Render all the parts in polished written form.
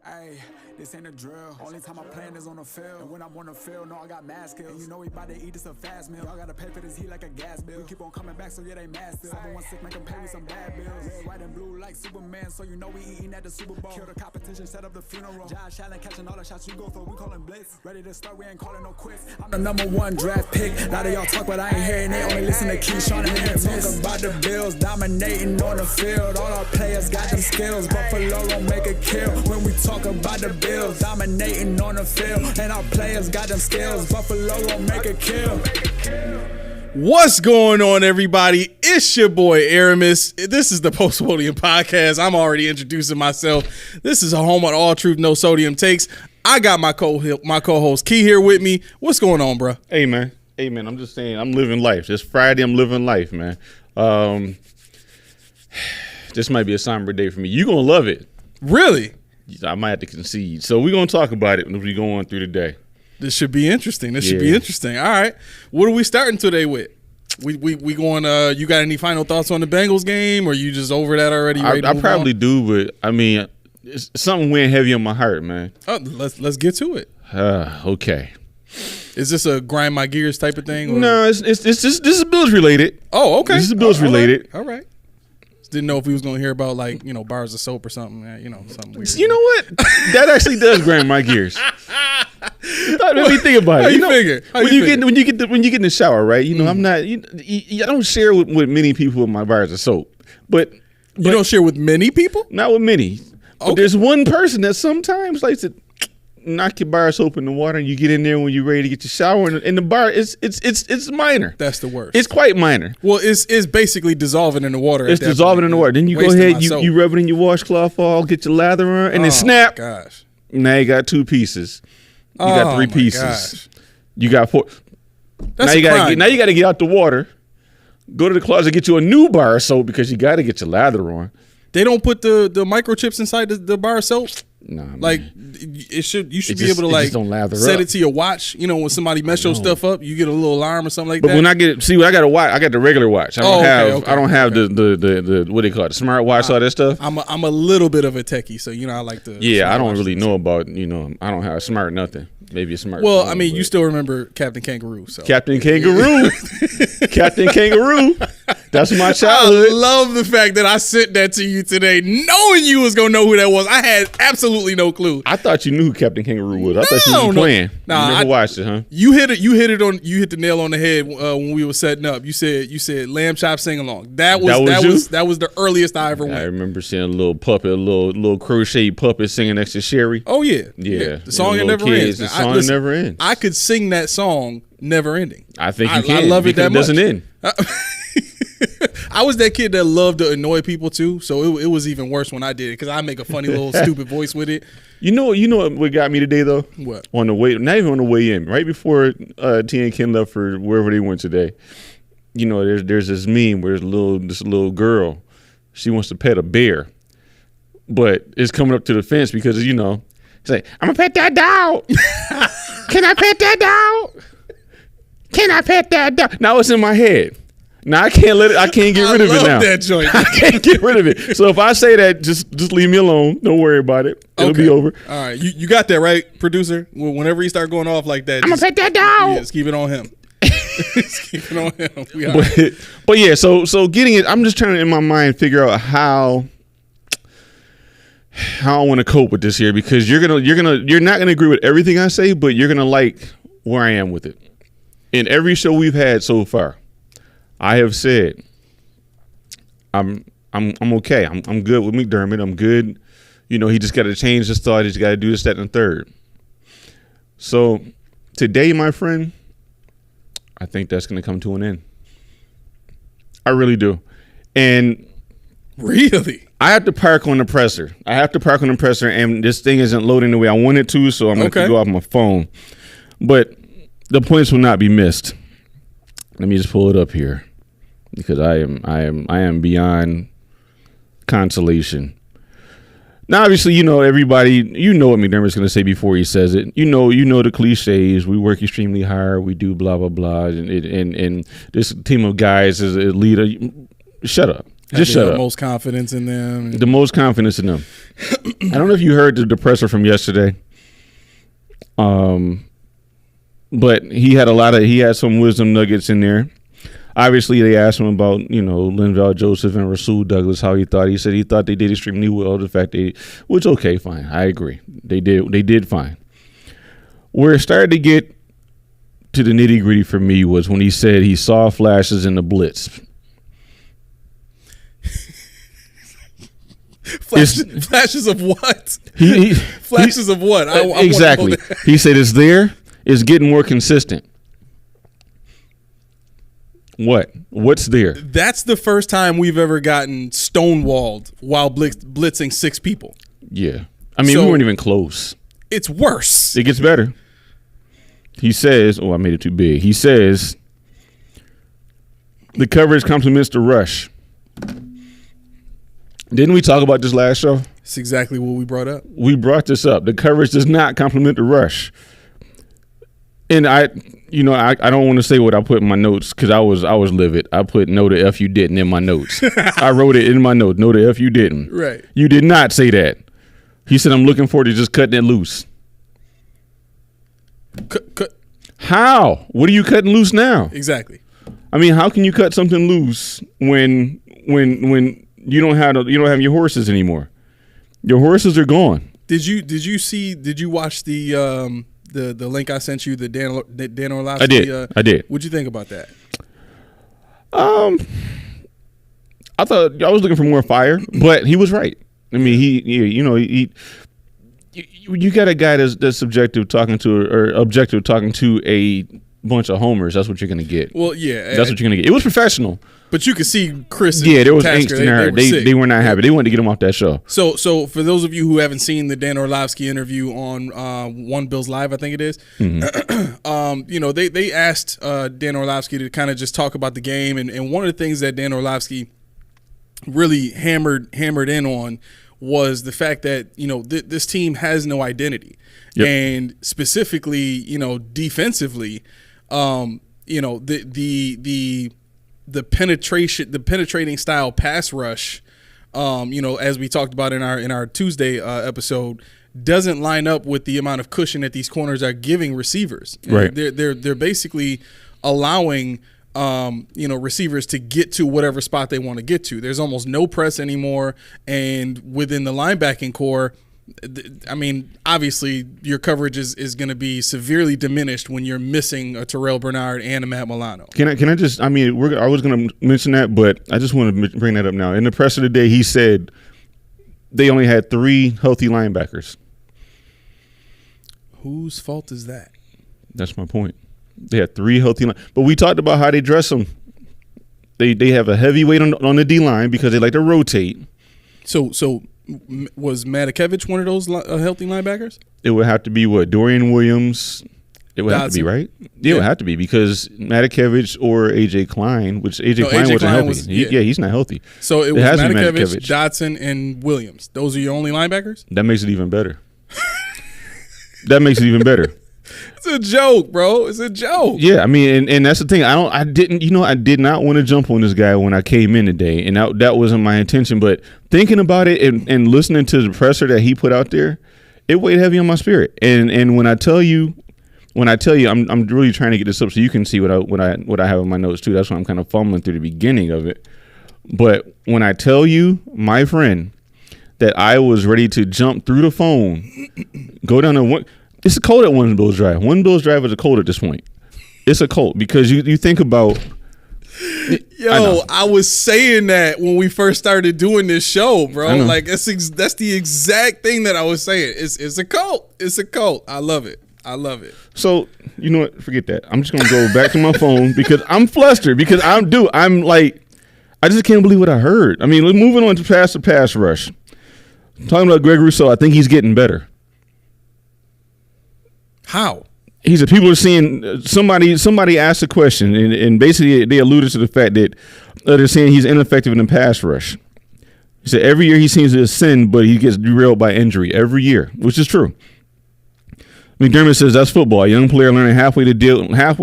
Hey, this ain't a drill. Only time I'm playing is on the field. And when I'm on the field, no, I got mad skills. And you know we bout to eat this a fast meal. Y'all gotta pay for this heat like a gas bill. We keep on coming back, so yeah, they mad still. 716 make them pay me some bad bills. Red, white, and blue like Superman, so you know we eating at the Super Bowl. Kill the competition, set up the funeral. Josh Allen catching all the shots you go for. We callin' blitz. Ready to start, we ain't calling no quits. I'm the #1 draft pick. A lot of y'all talk, but I ain't hearing it. Only listen to Keyshawn and Talk about the Bills dominating on the field. All our players got them skills. Buffalo gon' make a kill when we talk about the Bills dominating on the field. And our players got them skills. Buffalo gon' make a kill. What's going on, everybody? It's your boy Aramis. This is the Post Podium Podcast. I'm already introducing myself. This is a home on all truth, no sodium takes. I got my co-host Key here with me. What's going on, bro? Hey, man. I'm just saying, I'm living life. It's Friday. I'm living life, man. This might be a somber day for me. You gonna love it. Really? I might have to concede. So we're gonna talk about it as we go on through the day. This should be interesting. All right. What are we starting today with? We going. You got any final thoughts on the Bengals game, or you just over that already? I probably do, but I mean, it's something weighing heavy on my heart, man. Oh, let's get to it. Okay. Is this a grind my gears type of thing? Or? No, it's just this is Bills related. Oh, okay. This is Bills related. All right. Didn't know if we was gonna hear about bars of soap or something. Something weird. You know what? That actually does grind my gears. Let me think about it. How you figure? When you get in the shower, right? I'm not. I don't share with many people my bars of soap, but you don't share with many people. Not with many. Okay. But there's one person that sometimes likes to knock your bar of soap in the water, and you get in there when you're ready to get your shower, and the bar it's minor. That's the worst. It's quite minor. Well, it's basically dissolving in the water. It's dissolving in the water. Then you go ahead, you rub it in your washcloth, get your lather on, and then snap. Gosh. Now you got 2 pieces. You got 3 pieces. Gosh. You got 4. That's now you got to get out the water, go to the closet, get you a new bar of soap because you got to get your lather on. They don't put the microchips inside the bar of soap. Nah, man. Like you should be able to set it to your watch. When somebody mess your stuff up, you get a little alarm or something like that. But when I got a watch, I got the regular watch. I don't have the what they call it, the smart watch, all that stuff. I'm a little bit of a techie, so I like to. Yeah, I don't really know about I don't have a smart nothing. Maybe a smart. Well, phone, you still remember Captain Kangaroo. So Captain Kangaroo, Captain Kangaroo. That's my childhood. I love the fact that I sent that to you today, knowing you was gonna know who that was. I had absolutely no clue. I thought you knew who Captain Kangaroo was. I thought you were playing. Nah, you never watched it, huh? You hit the nail on the head when we were setting up. You said lamb chop sing along. That was the earliest I ever went. I remember seeing a little puppet, a little crochet puppet singing next to Sherry. Oh yeah. The song never ends. The song never ends. I could sing that song never ending. I think you can. I love it that much. It doesn't end. I was that kid that loved to annoy people too, so it was even worse when I did it because I make a funny little stupid voice with it. You know what got me today though? What? On the way, not even on the way in, right before T and Ken left for wherever they went today. There's this meme where this little girl, she wants to pet a bear, but it's coming up to the fence because it's like, I'm gonna pet that dog. Can I pet that dog? Can I pet that dog? Now it's in my head. Now I can't get rid of it now. That joint. I can't get rid of it. So if I say that, just leave me alone. Don't worry about it. It'll be over. All right, you got that right, producer. Whenever you start going off like that, I'm gonna pet that dog. Just keep it on him. Just keep it on him. But yeah, so getting it. I'm just trying to in my mind figure out how I want to cope with this here because you're not gonna agree with everything I say, but you're gonna like where I am with it. In every show we've had so far, I have said I'm okay. I'm good with McDermott. I'm good. He just got to change his thought. He's got to do this, that, and the third. So today, my friend, I think that's going to come to an end. I really do. And really, I have to park on the presser. And this thing isn't loading the way I want it to, so I'm going to have to go off my phone. But the points will not be missed. Let me just pull it up here because I am beyond consolation. Now, obviously, everybody, what McDermott's going to say before he says it. You know the cliches. We work extremely hard. We do blah blah blah, and this team of guys is a leader. Shut up. Just shut up. Most confidence in them. The most confidence in them. I don't know if you heard the depressor from yesterday. But he had some wisdom nuggets in there. Obviously, they asked him about, Linval Joseph and Rasul Douglas, how he thought. He said he thought they did extremely well. The fact which okay, fine. I agree. They did fine. Where it started to get to the nitty gritty for me was when he said he saw flashes in the blitz. Flashes of what? Flashes of what? Exactly. He said it's there. It's getting more consistent. What's there? That's the first time we've ever gotten stonewalled while blitzing 6 people. Yeah. I mean, we weren't even close. It's worse. It gets better. He says, I made it too big. He says, the coverage complements the rush. Didn't we talk about this last show? It's exactly what we brought up. We brought this up. The coverage does not complement the rush. And I don't want to say what I put in my notes because I was livid. I put no the F you didn't in my notes. I wrote it in my note. No the F you didn't. Right. You did not say that. He said, I'm looking forward to just cutting it loose. Cut. How? What are you cutting loose now? Exactly. I mean, how can you cut something loose when you don't have your horses anymore? Your horses are gone. Did you watch the link I sent you, the Dan Orlovsky? I did. What'd you think about that? I thought I was looking for more fire, but he was right. I mean, you got a guy that's objective talking to a bunch of homers. That's what you're gonna get. Well, yeah, that's what you're gonna get. It was professional, but you could see Chris. Yeah, there was angst in her. They were not happy. They wanted to get him off that show. So for those of you who haven't seen the Dan Orlovsky interview on One Bills Live, I think it is. Mm-hmm. They asked Dan Orlovsky to kind of just talk about the game, and one of the things that Dan Orlovsky really hammered in on was the fact that this team has no identity, and specifically defensively, the penetrating style pass rush, as we talked about in our Tuesday episode, doesn't line up with the amount of cushion that these corners are giving receivers. Right. They're basically allowing receivers to get to whatever spot they want to get to. There's almost no press anymore, and within the linebacking core, I mean, obviously your coverage is going to be severely diminished when you're missing a Terrell Bernard and a Matt Milano. Can I just? I mean, I was going to mention that, but I just want to bring that up now. In the presser today, he said they only had 3 healthy linebackers. Whose fault is that? That's my point. They had 3 healthy line, but we talked about how they dress them. They have a heavy weight on the D line because they like to rotate. So was Matakevich one of those healthy linebackers? It would have to be Dorian Williams. It would have to be, right? Yeah, it would have to be because Matakevich or AJ Klein, which Klein wasn't healthy. He's not healthy. So it was Matakevich, Dotson, and Williams. Those are your only linebackers? That makes it even better. It's a joke, bro. It's a joke. Yeah, I mean, and that's the thing. I did not want to jump on this guy when I came in today, and that wasn't my intention. But thinking about it and listening to the presser that he put out there, it weighed heavy on my spirit. And when I tell you, I'm really trying to get this up so you can see what I have in my notes too. That's why I'm kind of fumbling through the beginning of it. But when I tell you, my friend, that I was ready to jump through the phone, go down to one. It's a cult at One Bills Drive. One Bills Drive is a cult at this point. It's a cult because you think about. I was saying that when we first started doing this show, bro. Like that's the exact thing that I was saying. It's a cult. It's a cult. I love it. So you know what? Forget that. I'm just gonna go back to my phone because I'm flustered because I'm like, I just can't believe what I heard. I mean, moving on to the pass rush. Talking about Greg Rousseau, I think he's getting better. How? People are seeing somebody asked a question and basically they alluded to the fact that they're saying he's ineffective in the pass rush. He said every year he seems to ascend, but he gets derailed by injury every year, which is true. McDermott says that's football. A young player learning halfway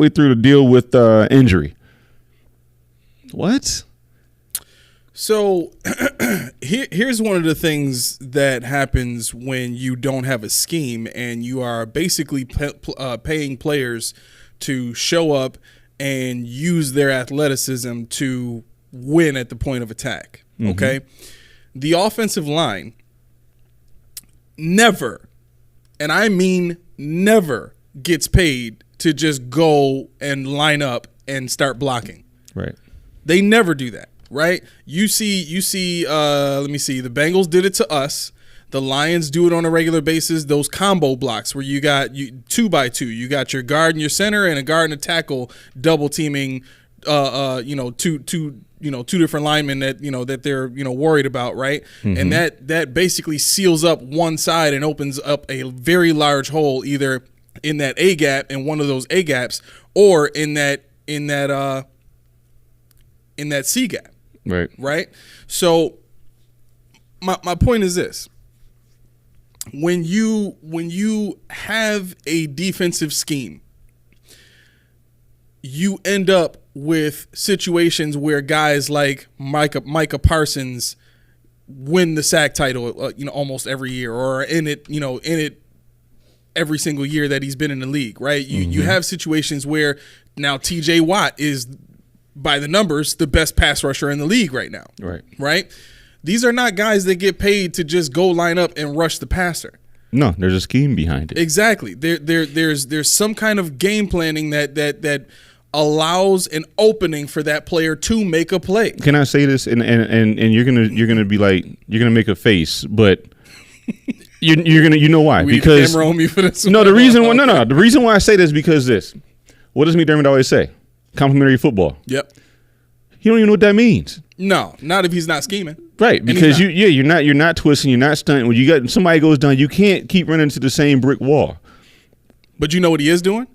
through to deal with injury. What? So here's one of the things that happens when you don't have a scheme and you are basically paying players to show up and use their athleticism to win at the point of attack. Mm-hmm. Okay. The offensive line never, and I mean never, gets paid to just go and line up and start blocking. Right. They never do that. Right. You see, let me see. The Bengals did it to us. The Lions do it on a regular basis. Those combo blocks where you got 2x2. You got your guard and your center and a guard and a tackle double teaming, two different linemen that they're, worried about. Right. Mm-hmm. And that basically seals up one side and opens up a very large hole either in that A gap, in one of those A gaps, or in that C gap. Right. So my point is this. When you have a defensive scheme, you end up with situations where guys like Micah Parsons win the sack title, almost every year, or in it every single year that he's been in the league, right? You have situations where now TJ Watt is, by the numbers, the best pass rusher in the league right now. Right? These are not guys that get paid to just go line up and rush the passer. No, there's a scheme behind it. Exactly. There's some kind of game planning that allows an opening for that player to make a play. Can I say this? And you're gonna be like, you're gonna make a face, but you're gonna, you know why? Because camera on me for this. No, the reason why I say this is because this. What does McDermott always say? Complimentary football. Yep. You don't even know what that means. No, not if he's not scheming. Right, because you're not twisting, you're not stunting. When you got somebody goes down, you can't keep running into the same brick wall. But you know what he is doing?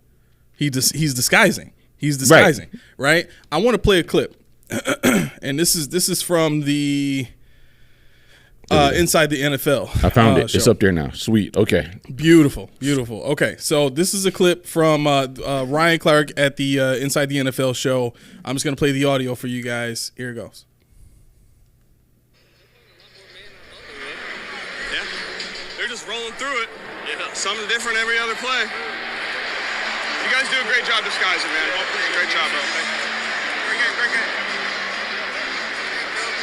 He's disguising. He's disguising. Right? I want to play a clip, and this is from the Inside the NFL. I found it. Show. It's up there now. Sweet. Okay. Beautiful. Okay, so this is a clip from Ryan Clark at the Inside the NFL show. I'm just going to play the audio for you guys. Here it goes. Yeah, they're just rolling through it. Yeah. Something different every other play. You guys do a great job disguising, man. Great job, bro. Great game.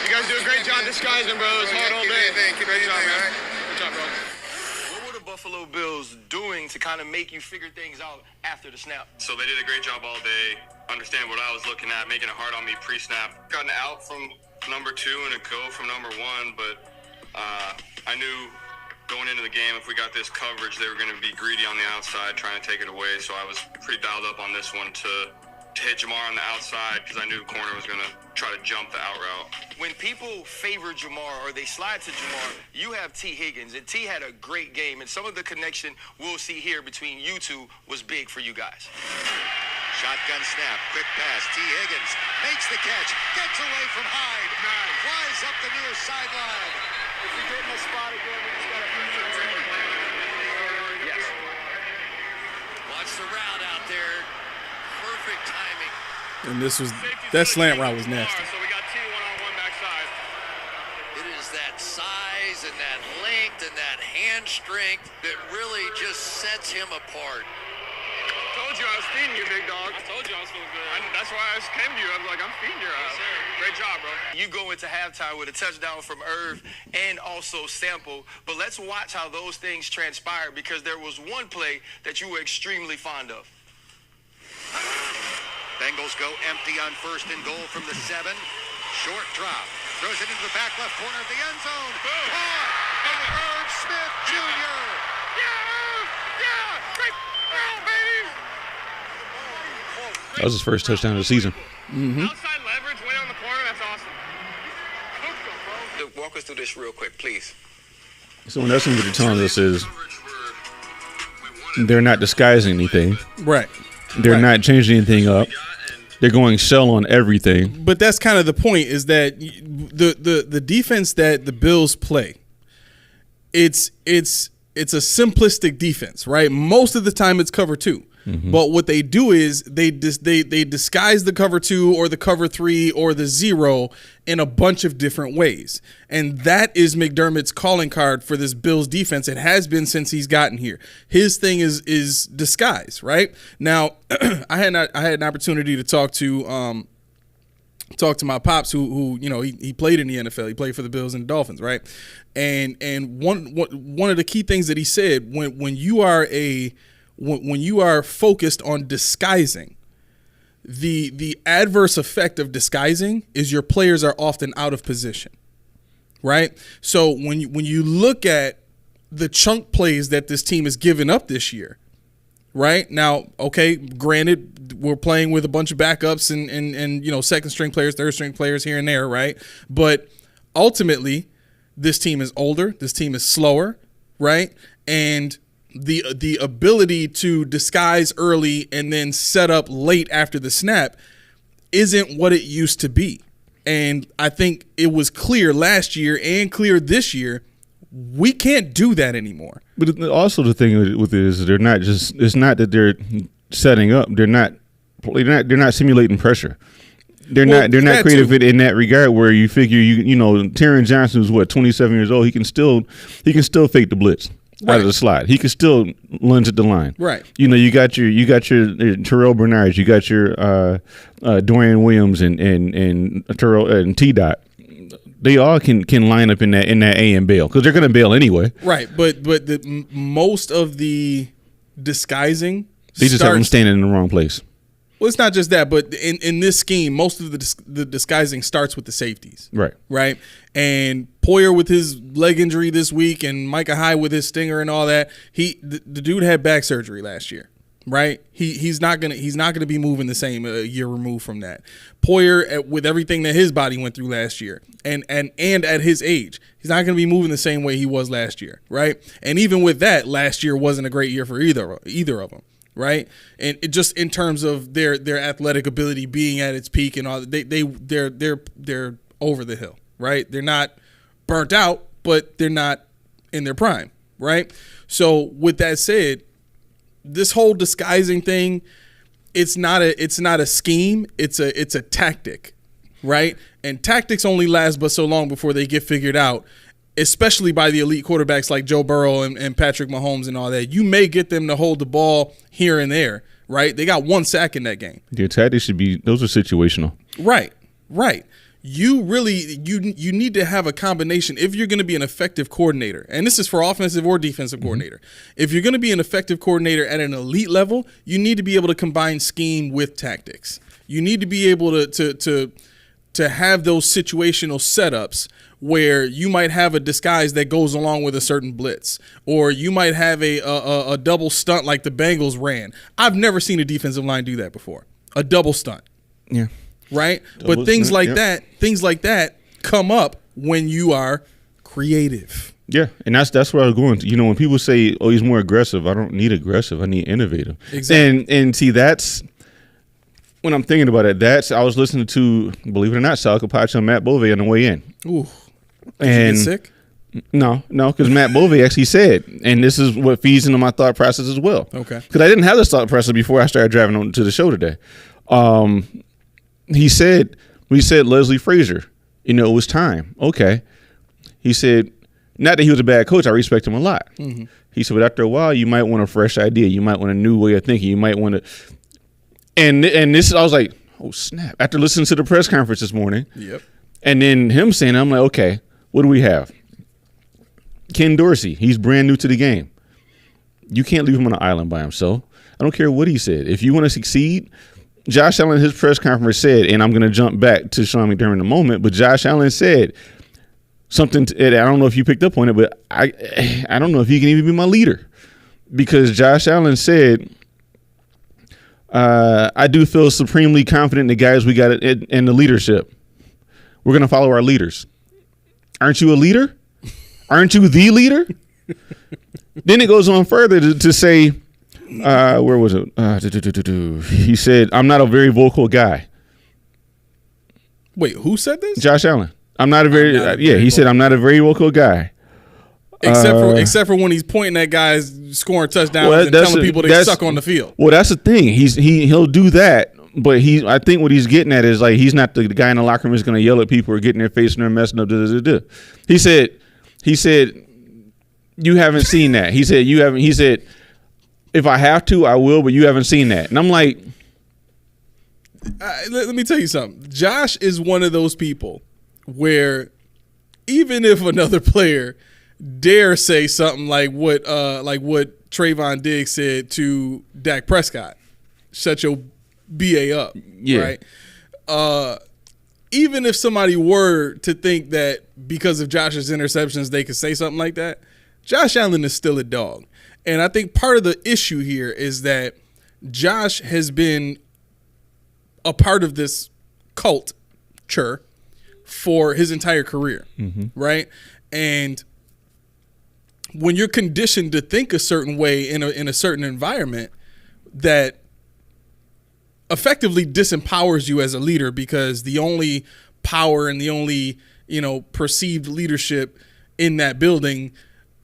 You guys do a great job disguising, bro. It's hard all day. Great job, man. Good job, bro. What were the Buffalo Bills doing to kind of make you figure things out after the snap? So they did a great job all day. Understand what I was looking at, making it hard on me pre-snap. Got an out from number 2 and a go from number 1, but I knew going into the game, if we got this coverage, they were going to be greedy on the outside, trying to take it away. So I was pretty dialed up on this one to hit Jamar on the outside because I knew the corner was going to try to jump the out route. When people favor Jamar or they slide to Jamar, you have T. Higgins, and T had a great game, and some of the connection we'll see here between you two was big for you guys. Shotgun snap, quick pass. T. Higgins makes the catch, gets away from Hyde, flies up the near sideline. If we get in a spot again, we just got to push it through. Yes. Watch the route out there. Perfect timing. And that slant route was nasty. So we got T one-on-one backside. It is that size and that length and that hand strength that really just sets him apart. Told you I was feeding you, big dog. I told you I was feeling good. That's why I came to you. I was like, I'm feeding your ass. Great job, bro. You go into halftime with a touchdown from Irv and also Sample. But let's watch how those things transpired because there was one play that you were extremely fond of. Bengals go empty on 1st and goal from the 7. Short drop. Throws it into the back left corner of the end zone. Caught by Irv Smith Jr. Yeah! Great throw, baby! That was his first touchdown of the season. Mm-hmm. Outside leverage, way on the corner, that's awesome. Walk us through this real quick, please. So in essence, what you're telling us is they're not disguising anything. Right. They're not changing anything up. They're going shell on everything. But that's kind of the point, is that the defense that the Bills play, it's a simplistic defense, right? Most of the time it's cover 2. But what they do is they disguise the cover 2 or the cover 3 or the 0 in a bunch of different ways. And that is McDermott's calling card for this Bills defense. It has been since he's gotten here. His thing is disguise, right? Now, I had an opportunity to talk to my pops who he played in the NFL. He played for the Bills and the Dolphins, right? And one of the key things that he said, when you are focused on disguising, the adverse effect of disguising is your players are often out of position, right? So when you look at the chunk plays that this team has given up this year, right? Now, okay, granted, we're playing with a bunch of backups and second string players, third string players here and there, right? But ultimately, this team is older, this team is slower, right? And the ability to disguise early and then set up late after the snap isn't what it used to be. And I think it was clear last year and clear this year, we can't do that anymore. But also the thing with it is it's not that they're setting up. They're not simulating pressure. They're not creative too. In that regard where you figure Taron Johnson who's 27 years old, he can still fake the blitz. Right. Out of the slot, he could still lunge at the line. Right. You got your Terrell Bernard, you got your Dorian Williams and Terrell and T Dot. They all can line up in that A and bail because they're going to bail anyway. Right. But most of the disguising, they just have them standing in the wrong place. Well, it's not just that, but in this scheme, most of the disguising starts with the safeties. Right. Right. And Poyer with his leg injury this week and Micah Hyde with his stinger and all that, the dude had back surgery last year. Right. He's not gonna be moving the same a year removed from that. Poyer, with everything that his body went through last year and at his age, he's not gonna be moving the same way he was last year. Right. And even with that, last year wasn't a great year for either of them. Right, and it just in terms of their athletic ability being at its peak and all, they're over the hill. Right, they're not burnt out, but they're not in their prime. Right, so with that said, this whole disguising thing, it's not a scheme. It's a tactic. Right, and tactics only last but so long before they get figured out. Especially by the elite quarterbacks like Joe Burrow and Patrick Mahomes and all that. You may get them to hold the ball here and there, right? They got 1 sack in that game. The tactics those are situational. Right. You really you need to have a combination if you're going to be an effective coordinator. And this is for offensive or defensive coordinator. If you're going to be an effective coordinator at an elite level, you need to be able to combine scheme with tactics. You need to be able to have those situational setups where you might have a disguise that goes along with a certain blitz, or you might have a double stunt like the Bengals ran. I've never seen a defensive line do that before. A double stunt. Yeah. Right? But things like that come up when you are creative. Yeah, and that's where I was going to. When people say, "Oh, he's more aggressive," I don't need aggressive. I need innovative. Exactly. And see, that's when I'm thinking about it. I was listening to, believe it or not, Sal Capaccio and Matt Bove on the way in. Ooh. Did you get sick? No, because Matt Bove actually said, and this is what feeds into my thought process as well. Okay. Because I didn't have this thought process before I started driving on to the show today. He said Leslie Frazier, it was time. Okay. He said, not that he was a bad coach, I respect him a lot. Mm-hmm. He said, but after a while, you might want a fresh idea. You might want a new way of thinking. You might want to. And this, I was like, oh, snap. After listening to the press conference this morning. Yep. And then him saying, I'm like, okay, what do we have? Ken Dorsey, he's brand new to the game. You can't leave him on an island by himself. I don't care what he said. If you want to succeed, Josh Allen in his press conference said, and I'm going to jump back to Sean McDermott in a moment, but Josh Allen said something, I don't know if you picked up on it, but I don't know if he can even be my leader. Because Josh Allen said, I do feel supremely confident in the guys we got in the leadership. We're going to follow our leaders. Aren't you a leader? Aren't you the leader? Then it goes on further to say, where was it? He said, I'm not a very vocal guy. Wait, who said this? Josh Allen. He said, I'm not a very vocal guy. Except for when he's pointing at guys scoring touchdowns and telling people they suck on the field. Well, that's the thing. He'll do that, but I think what he's getting at is like he's not the guy in the locker room who's going to yell at people or get in their face and they're messing up. He said you haven't seen that. He said you haven't. He said if I have to, I will, but you haven't seen that. And I'm like, let me tell you something. Josh is one of those people where even if another player dare say something like what Trayvon Diggs said to Dak Prescott, shut your BA up, right? Even if somebody were to think that because of Josh's interceptions they could say something like that, Josh Allen is still a dog. And I think part of the issue here is that Josh has been a part of this culture for his entire career, right? And when you're conditioned to think a certain way in a certain environment, that effectively disempowers you as a leader, because the only power and the only perceived leadership in that building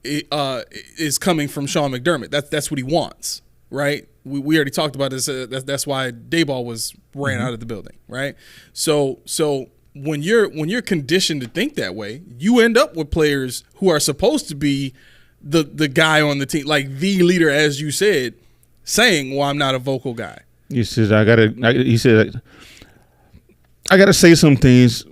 is coming from Sean McDermott. That's what he wants, right? We already talked about this. That's why Dayball was ran out of the building, right? So when you're conditioned to think that way, you end up with players who are supposed to be the guy on the team, like the leader, as you said, saying, "Well, I'm not a vocal guy." He said, "I gotta say some things.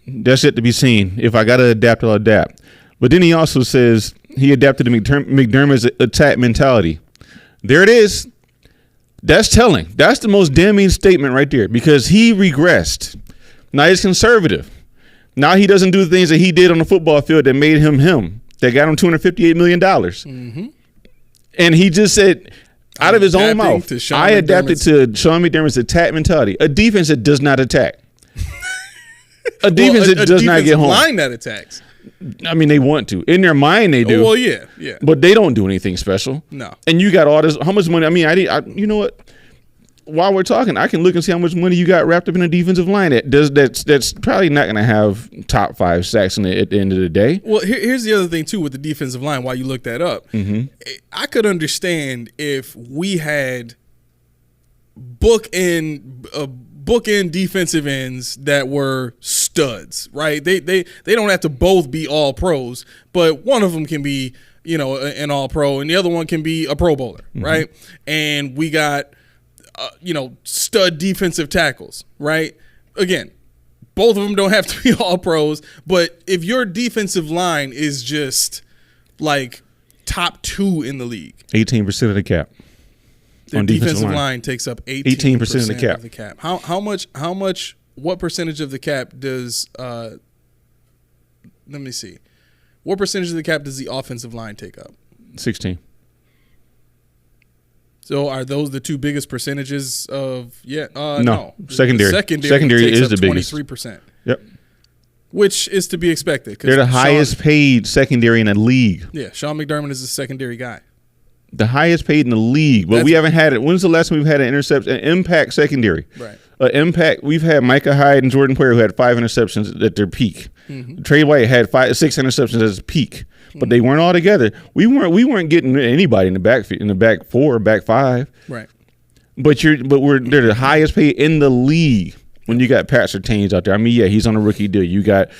That's yet to be seen. If I gotta adapt, I'll adapt." But then he also says he adapted to McDermott's attack mentality. There it is. That's telling. That's the most damning statement right there, because he regressed. Now he's conservative. Now he doesn't do the things that he did on the football field that made him. That got him $258 million. And he just said, out of his own mouth, I adapted to Sean McDermott's attack mentality. A defense that does not attack. A defense that does not get home. Line that attacks. I mean, they want to. In their mind, they do. Well, yeah. But they don't do anything special. No. And you got all this. How much money? I mean, you know what? While we're talking, I can look and see how much money you got wrapped up in a defensive line that's probably not going to have top 5 sacks at the end of the day. Well, here's the other thing, too, with the defensive line, while you look that up. I could understand if we had bookend defensive ends that were studs, right? They don't have to both be all pros, but one of them can be, an all pro and the other one can be a Pro Bowler, right? And we got stud defensive tackles, right? Again, both of them don't have to be all pros, but if your defensive line is just like top 2 in the league, 18% of the cap. The defensive line takes up 18% of the cap. How much? What percentage of the cap does? Let me see. What percentage of the cap does the offensive line take up? 16. So are those the two biggest percentages of? No. Secondary takes is the biggest. 23%. Yep. Which is to be expected. They're the highest paid secondary in the league. Yeah, Sean McDermott is a secondary guy. The highest paid in the league, but we haven't had it. When's the last time we've had an impact secondary? Right. Impact. We've had Micah Hyde and Jordan Poyer who had 5 interceptions at their peak. Trey White had 6 interceptions at his peak, but they weren't all together. We weren't getting anybody in the back 4, back 5. Right. But they're the highest paid in the league. When you got Pat Surtains out there, I mean, yeah, he's on a rookie deal. You got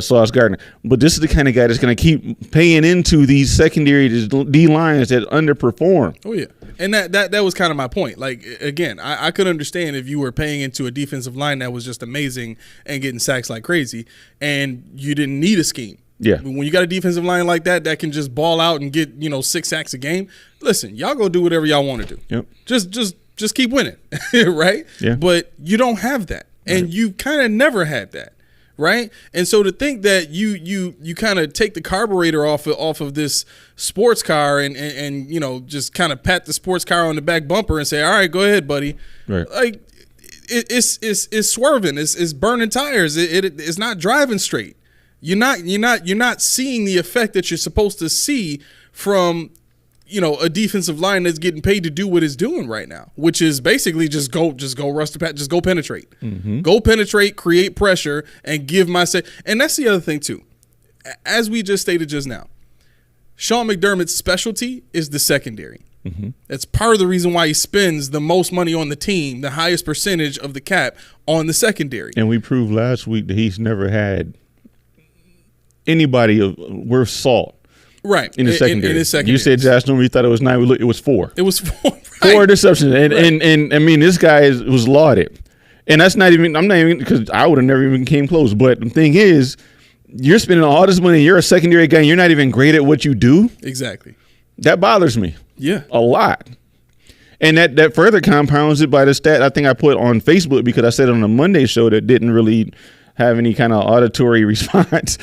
Sauce Gardner, but this is the kind of guy that's going to keep paying into these secondary D lines that underperform. Oh yeah, and that was kind of my point. Like again, I could understand if you were paying into a defensive line that was just amazing and getting sacks like crazy, and you didn't need a scheme. Yeah, when you got a defensive line like that can just ball out and get 6 sacks a game. Listen, y'all go do whatever y'all want to do. Yep. Just keep winning, right? Yeah. But you don't have that, and you kind of never had that, right? And so to think that you kind of take the carburetor off of this sports car and just kind of pat the sports car on the back bumper and say, all right, go ahead, buddy. Right. Like it's swerving, it's burning tires, it's not driving straight. You're not seeing the effect that you're supposed to see from a defensive line that's getting paid to do what it's doing right now, which is basically just go rush the pass, just go penetrate. Go penetrate, create pressure, and give my say. And that's the other thing too. As we just stated just now, Sean McDermott's specialty is the secondary. That's part of the reason why he spends the most money on the team, the highest percentage of the cap on the secondary. And we proved last week that he's never had anybody worth salt. Right. In the secondary. In his secondary. You said Josh Norman, you thought it was 9. It was 4. It was 4. Right. 4 interceptions. And I mean, this guy was lauded. And that's not even, I'm not even, because I would have never even came close. But the thing is, you're spending all this money, you're a secondary guy, and you're not even great at what you do. Exactly. That bothers me. Yeah. A lot. And that further compounds it by the stat I think I put on Facebook, because I said on a Monday show that didn't really have any kind of auditory response.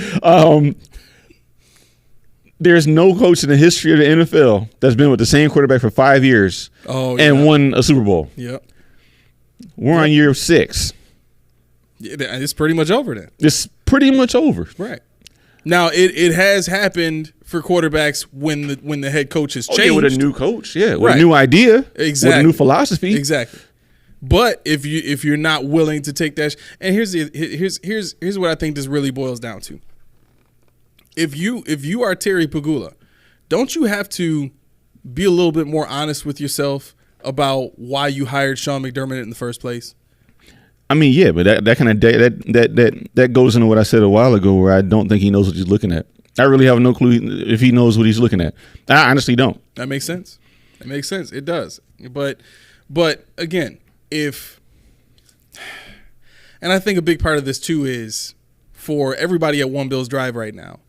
There's no coach in the history of the NFL that's been with the same quarterback for 5 years and won a Super Bowl. Yep. We're on year 6. It's pretty much over then. It's pretty much over. Right. Now, it has happened for quarterbacks when the head coach has changed. Yeah, with a new coach. Yeah, with a new idea. Exactly. With a new philosophy. Exactly. But if you're not willing to take that, and here's what I think this really boils down to. If you are Terry Pegula, don't you have to be a little bit more honest with yourself about why you hired Sean McDermott in the first place? I mean, yeah, but that kind of that goes into what I said a while ago, where I don't think he knows what he's looking at. I really have no clue if he knows what he's looking at. I honestly don't. That makes sense. It makes sense. It does. But again, and I think a big part of this too is for everybody at One Bills Drive right now.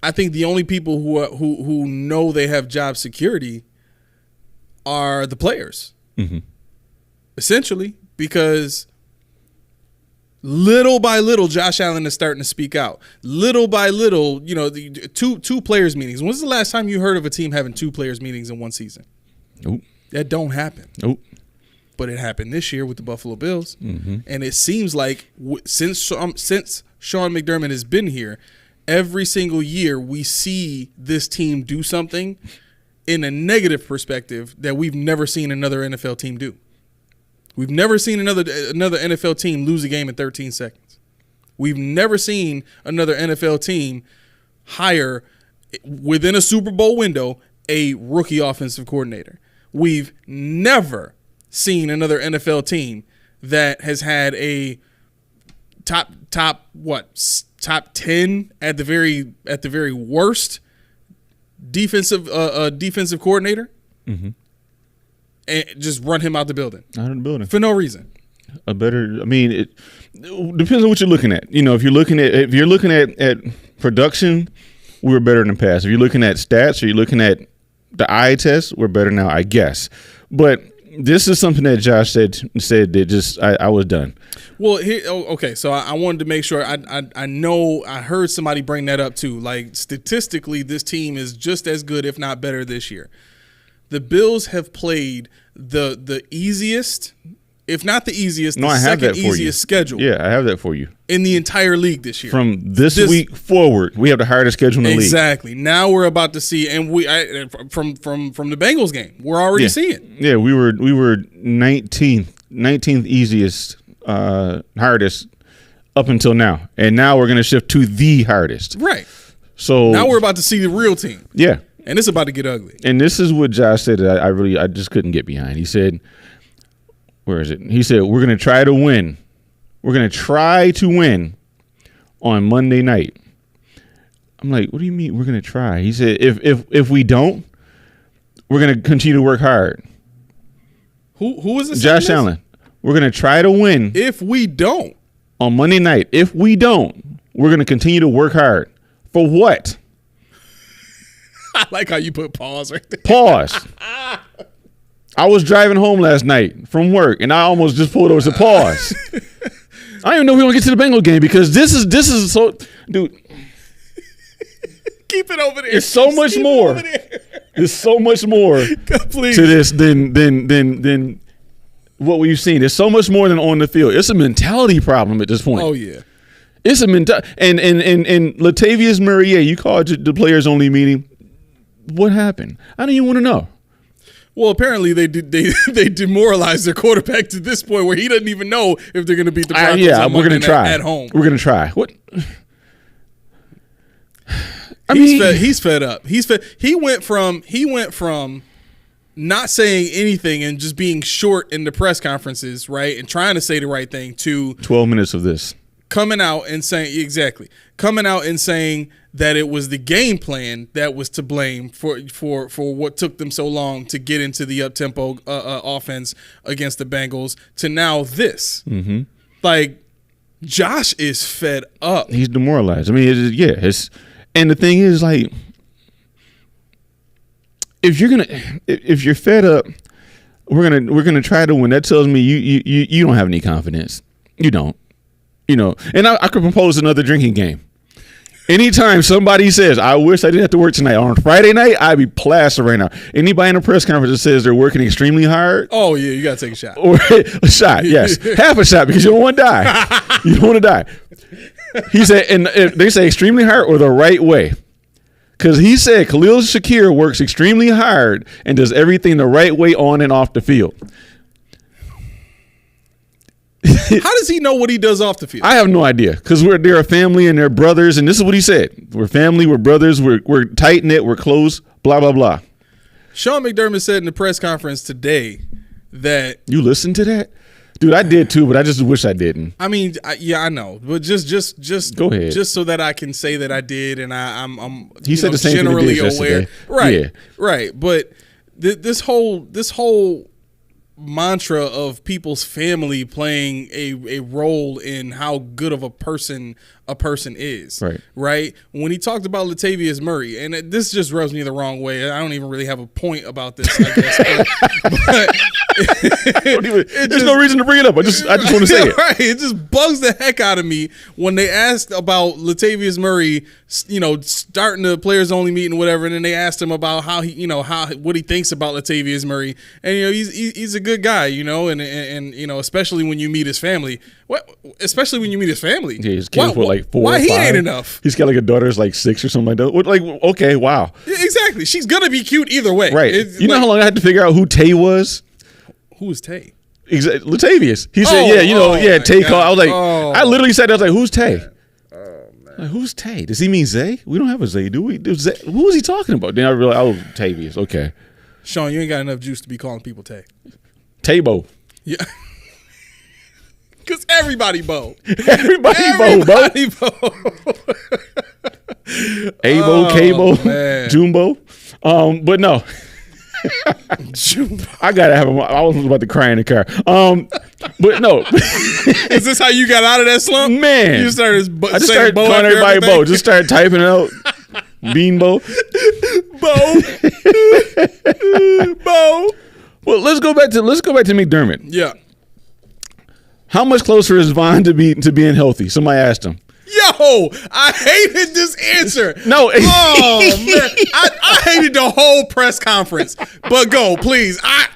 I think the only people who know they have job security are the players, essentially, because little by little, Josh Allen is starting to speak out. Little by little, the two players meetings. When's the last time you heard of a team having 2 players meetings in one season? Nope. That don't happen. Nope. But it happened this year with the Buffalo Bills, and it seems like since Sean McDermott has been here, every single year we see this team do something in a negative perspective that we've never seen another NFL team do. We've never seen another NFL team lose a game in 13 seconds. We've never seen another NFL team hire, within a Super Bowl window, a rookie offensive coordinator. We've never seen another NFL team that has had a top 10 at the very worst defensive coordinator, and just run him out the building. Out of the building for no reason. It depends on what you're looking at. If you're looking at production, we were better in the past. If you're looking at stats, or you're looking at the eye test, we're better now, I guess. But this is something that Josh said that just I was done. Well, okay. So I wanted to make sure I know I heard somebody bring that up too. Like, statistically, this team is just as good, if not better, this year. The Bills have played the easiest, if not the easiest, the second easiest schedule. Yeah, I have that for you. In the entire league this year. From this week forward, we have the hardest schedule in the league. Exactly. Now we're about to see, and from the Bengals game, we're already seeing. Yeah, we were 19th easiest, hardest up until now, and now we're going to shift to the hardest. Right. So now we're about to see the real team. Yeah. And it's about to get ugly. And this is what Josh said that I just couldn't get behind. He said, where is it? He said, we're going to try to win. We're going to try to win on Monday night. I'm like, what do you mean we're going to try? He said, if we don't, we're going to continue to work hard. Who is this? Josh Allen. We're going to try to win. If we don't. On Monday night. If we don't, we're going to continue to work hard. For what? I like how you put pause right there. Pause. I was driving home last night from work, and I almost just pulled over to pause. I don't even know if we're going to get to the Bengal game, because this is so, dude. Keep it over there. There's so much more. There's so much more to this than what we've seen. There's so much more than on the field. It's a mentality problem at this point. Oh yeah. It's a mentality. And Latavius Murray, you called the players only meeting. What happened? I don't even want to know. Well, apparently they demoralized their quarterback to this point where he doesn't even know if they're going to beat the Broncos. We're going to try at home. We're going to try. What? He's fed up. He went from not saying anything and just being short in the press conferences, right, and trying to say the right thing, to 12 minutes of this. Coming out and saying that it was the game plan that was to blame for what took them so long to get into the up-tempo offense against the Bengals, to now this. Mm-hmm. Like, Josh is fed up. He's demoralized. I mean, and the thing is, like, if you're fed up, we're gonna try to win. That tells me you don't have any confidence. You don't. And I could propose another drinking game. Anytime somebody says, I wish I didn't have to work tonight, on Friday night, I'd be plastered right now. Anybody in a press conference that says they're working extremely hard. Oh, yeah, you got to take a shot. Or a shot, yes. Half a shot, because you don't want to die. You don't want to die. He said, and they say extremely hard or the right way. Because he said Khalil Shakir works extremely hard and does everything the right way on and off the field. How does he know what he does off the field? I have no idea, because they're a family and they're brothers, and this is what he said: we're family, we're brothers, we're tight knit, we're close, blah blah blah. Sean McDermott said in the press conference today that you listened to that, dude. I did too, but I just wish I didn't. I mean, I know, but just go ahead, just so that I can say that I did, and I'm he said the same generally thing aware, yesterday. right? Yeah. Right, but this whole mantra of people's family playing a role in how good of a person is, right? When he talked about Latavius Murray, and this just rubs me the wrong way. I don't even really have a point about this, I guess. But there's no reason to bring it up. I just want to say it. Right. It just bugs the heck out of me when they asked about Latavius Murray, starting the players only meeting, whatever, and then they asked him about how he, what he thinks about Latavius Murray, and he's a good guy, and especially when you meet his family. Especially when you meet his family. Yeah, his kids were like 4 why or 5. He ain't enough? He's got like a daughter's like 6 or something like that. Like, okay, wow. Yeah, exactly. She's gonna be cute either way. Right. You know how long I had to figure out who Tay was? Who is Tay? Exactly. Latavius. He said, Tay called. I was like, I literally said, I was like, who's Tay? Like, who's Tay? Does he mean Zay? We don't have a Zay, do we? Who is he talking about? Then I realized, Tavius. Okay. Sean, you ain't got enough juice to be calling people Tay. Taybo. Yeah. Because everybody Bo. Everybody Bo. Abo, Cabo, Jumbo. But no. I gotta have him. I was about to cry in the car. But no. Is this how you got out of that slump? Man, you started. I just started calling everybody Bo. Just started typing it out. Beanbo. Bo. Well, let's go back to McDermott. Yeah. How much closer is Von to being healthy? Somebody asked him. Yo, I hated this answer. No. Oh, man. I hated the whole press conference. But go, please. I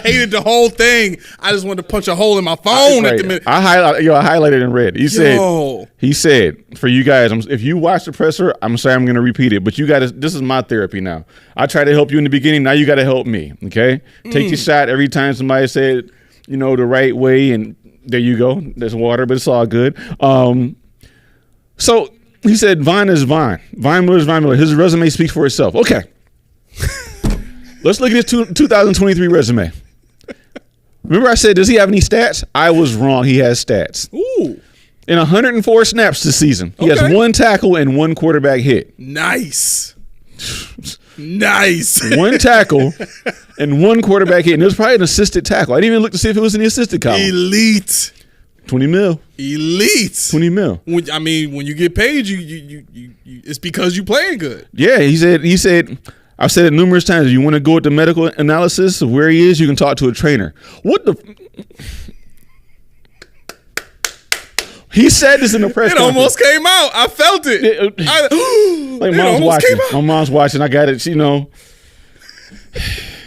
hated the whole thing. I just wanted to punch a hole in my phone at the minute. I highlighted in red. He said, for you guys, if you watch the presser, I'm sorry, I'm going to repeat it, but you got to, this is my therapy now. I tried to help you in the beginning. Now you got to help me. Okay. Take your shot every time somebody said, the right way, and there you go. There's water, but it's all good. So he said, Von is Von. Von Miller is Von Miller. His resume speaks for itself. Okay. Let's look at his 2023 resume. Remember I said, does he have any stats? I was wrong. He has stats. Ooh. In 104 snaps this season, he has 1 tackle and 1 quarterback hit. Nice. 1 tackle and 1 quarterback hit. And it was probably an assisted tackle. I didn't even look to see if it was in the assisted column. Elite. 20 mil. Elite. 20 mil. When you get paid, you it's because you playing good. Yeah, he said, I've said it numerous times. If you want to go with the medical analysis of where he is, you can talk to a trainer. What the? He said this in the press conference. It almost came out. I felt it. Like mom's watching. My mom's watching. I got it.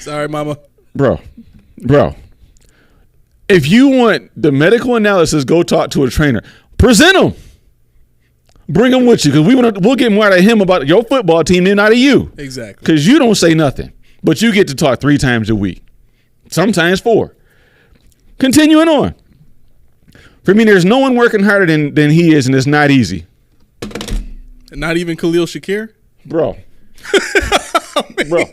Sorry, mama. Bro. If you want the medical analysis, go talk to a trainer. Present him. Bring him with you, because we'll get more out of him about your football team than out of you. Exactly. Because you don't say nothing, but you get to talk 3 times a week, sometimes 4. Continuing on. For me, there's no one working harder than he is, and it's not easy. Not even Khalil Shakir? Bro. Bro.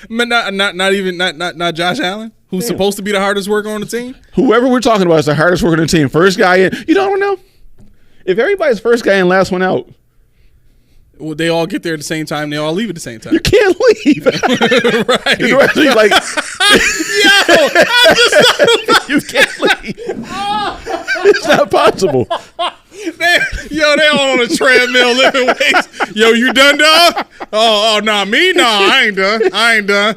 not Josh Allen, who's supposed to be the hardest worker on the team? Whoever we're talking about is the hardest worker on the team. First guy in. You don't know? If everybody's first guy in, last one out. Well, they all get there at the same time. They all leave at the same time. You can't leave. Right. The rest of you like, Yo, I just thought about you can't leave. It's not possible. they all on a treadmill lifting weights. Yo, you done, dog? Oh, nah, me? Nah, I ain't done.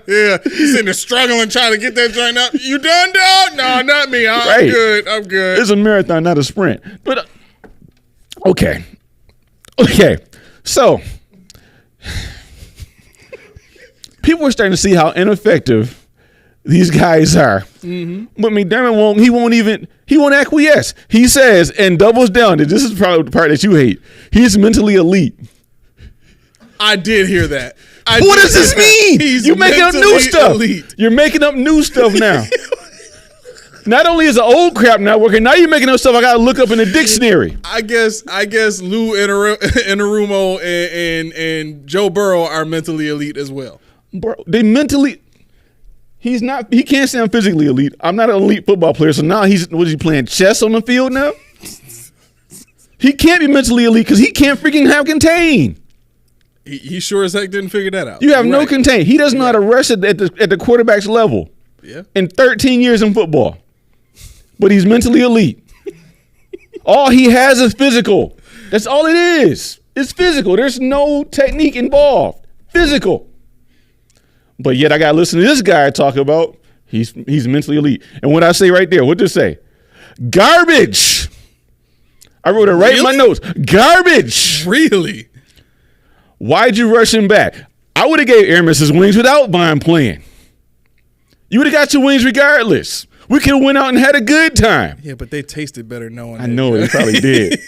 Yeah. He's sitting there struggling, trying to get that joint up. You done, dog? No, not me. I'm good. It's a marathon, not a sprint. But, okay. So, people are starting to see how ineffective these guys are. Mm-hmm. But McDermott won't acquiesce. He says and doubles down that this is probably the part that you hate. He's mentally elite. I did hear that. What does this mean? You're making up new stuff. Elite. You're making up new stuff now. Not only is the old crap not working, now you're making up stuff I got to look up in the dictionary. I guess Lou Anarumo and Joe Burrow are mentally elite as well. Bro, they mentally. He can't say I'm physically elite. I'm not an elite football player, so now he's playing chess on the field now? He can't be mentally elite because he can't freaking have contain. He sure as heck didn't figure that out. You have no contain. He doesn't know how to rush it at the quarterback's level. Yeah. In 13 years in football. But he's mentally elite. All he has is physical. That's all it is. It's physical. There's no technique involved. Physical. But yet I got to listen to this guy talk about he's mentally elite. And what I say right there, what did it say? Garbage. I wrote it right in my notes. Garbage. Really? Why'd you rush him back? I would have gave Aramis his wings without Vaughn playing. You would have got your wings regardless. We could have went out and had a good time. Yeah, but they tasted better knowing. I know they probably did.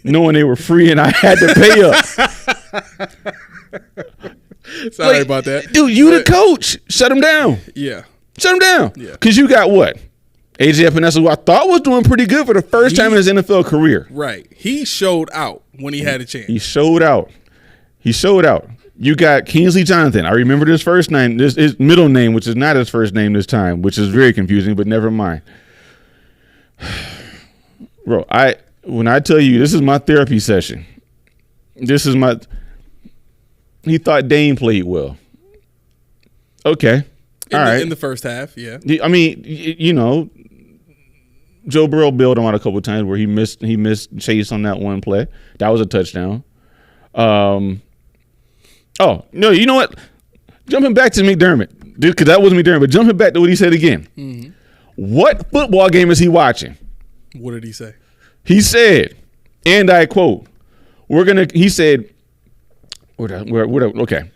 Knowing they were free and I had to pay up. Sorry about that. Dude, the coach. Shut him down. Yeah. Shut him down. Yeah. Because you got what? AJ Epinesa, who I thought was doing pretty good for the first time in his NFL career. Right. He showed out when he had a chance. He showed out. You got Kingsley Jonathan. I remember his first name, his middle name, which is not his first name this time, which is very confusing, but never mind. Bro, when I tell you this is my therapy session, he thought Dane played well. Okay. All right. In the first half, yeah. I mean, Joe Burrow bailed him out a couple of times where he missed Chase on that one play. That was a touchdown. Oh, no, you know what? Jumping back to McDermott, because that wasn't McDermott, but jumping back to what he said again. Mm-hmm. What football game is he watching? What did he say? He said, and I quote, he said, okay.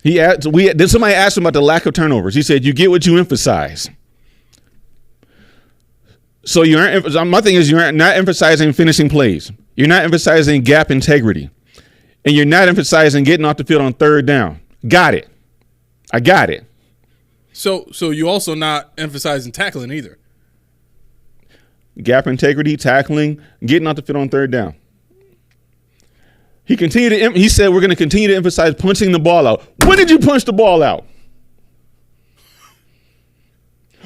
Somebody asked him about the lack of turnovers. He said, you get what you emphasize. So my thing is you're not emphasizing finishing plays. You're not emphasizing gap integrity. And you're not emphasizing getting off the field on third down. Got it. I got it. So you also not emphasizing tackling either. Gap integrity, tackling, getting off the field on third down. He said we're going to continue to emphasize punching the ball out. When did you punch the ball out?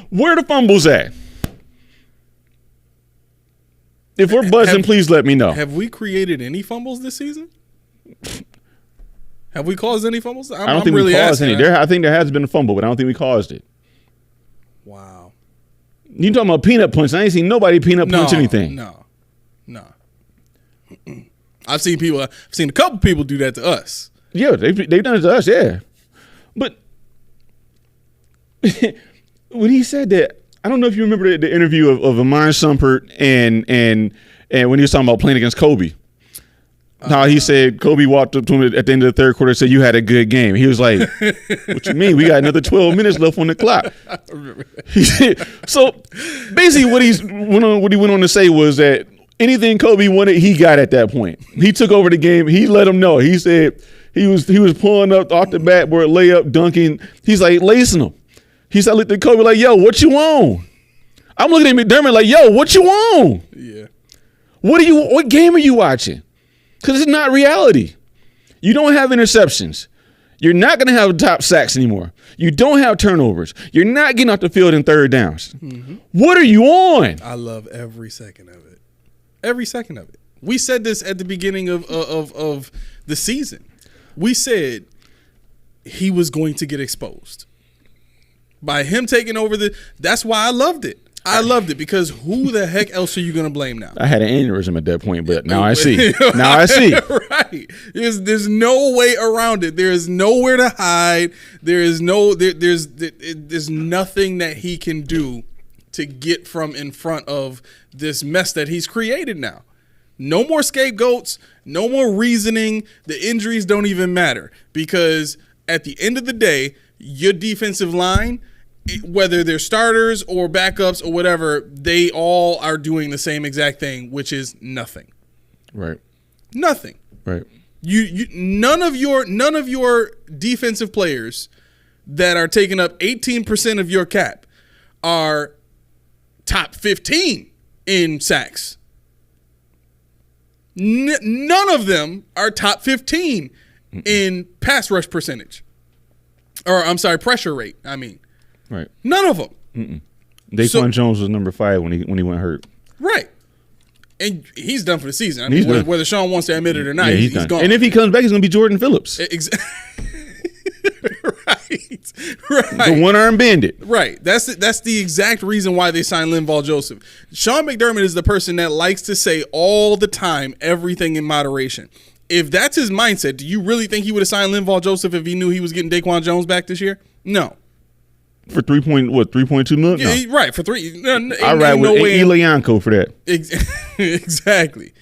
Where are the fumbles at? If we're buzzing, please let me know. Have we created any fumbles this season? Have we caused any fumbles? I don't think we caused any. I think there has been a fumble, but I don't think we caused it. Wow. You talking about peanut punch? I ain't seen nobody punch anything. No. I've seen a couple people do that to us. Yeah, they've done it to us, yeah. But when he said that, I don't know if you remember the interview of Amon Shumpert and when he was talking about playing against Kobe. How he said Kobe walked up to him at the end of the third quarter and said, you had a good game. He was like, what you mean? We got another 12 minutes left on the clock. So basically what he went on to say was that anything Kobe wanted, he got at that point. He took over the game. He let him know. He said he was pulling up off the backboard, layup, dunking. He's like lacing him. He said, looked at Kobe like, yo, what you on? I'm looking at McDermott like, yo, what you on? Yeah. What game are you watching? Because it's not reality. You don't have interceptions. You're not going to have top sacks anymore. You don't have turnovers. You're not getting off the field in third downs. Mm-hmm. What are you on? I love every second of it. Every second of it. We said this at the beginning of the season. We said he was going to get exposed. By him taking over that's why I loved it. I loved it because who the heck else are you going to blame now? I had an aneurysm at that point, but now I see. Now I see. Right. There's no way around it. There is nowhere to hide. There's nothing that he can do to get from in front of this mess that he's created now. No more scapegoats, no more reasoning. The injuries don't even matter because at the end of the day, your defensive line, whether they're starters or backups or whatever, they all are doing the same exact thing, which is nothing. Right. Nothing. Right. None of your defensive players that are taking up 18% of your cap are top 15 in sacks. None of them are top 15 in pass rush percentage. Or, I'm sorry, pressure rate, I mean. Right. None of them. Daquan Jones was number 5 when he went hurt. Right. And he's done for the season. I mean, whether Sean wants to admit it or not, he's gone. And if he comes back, he's going to be Jordan Phillips. Right. The one-arm bandit. Right. That's the exact reason why they signed Linval Joseph. Sean McDermott is the person that likes to say all the time everything in moderation. If that's his mindset, do you really think he would have signed Linval Joseph if he knew he was getting Daquan Jones back this year? No. For 3.2 million? No. Yeah, right, for 3. I ride with Elianko for that. Exactly.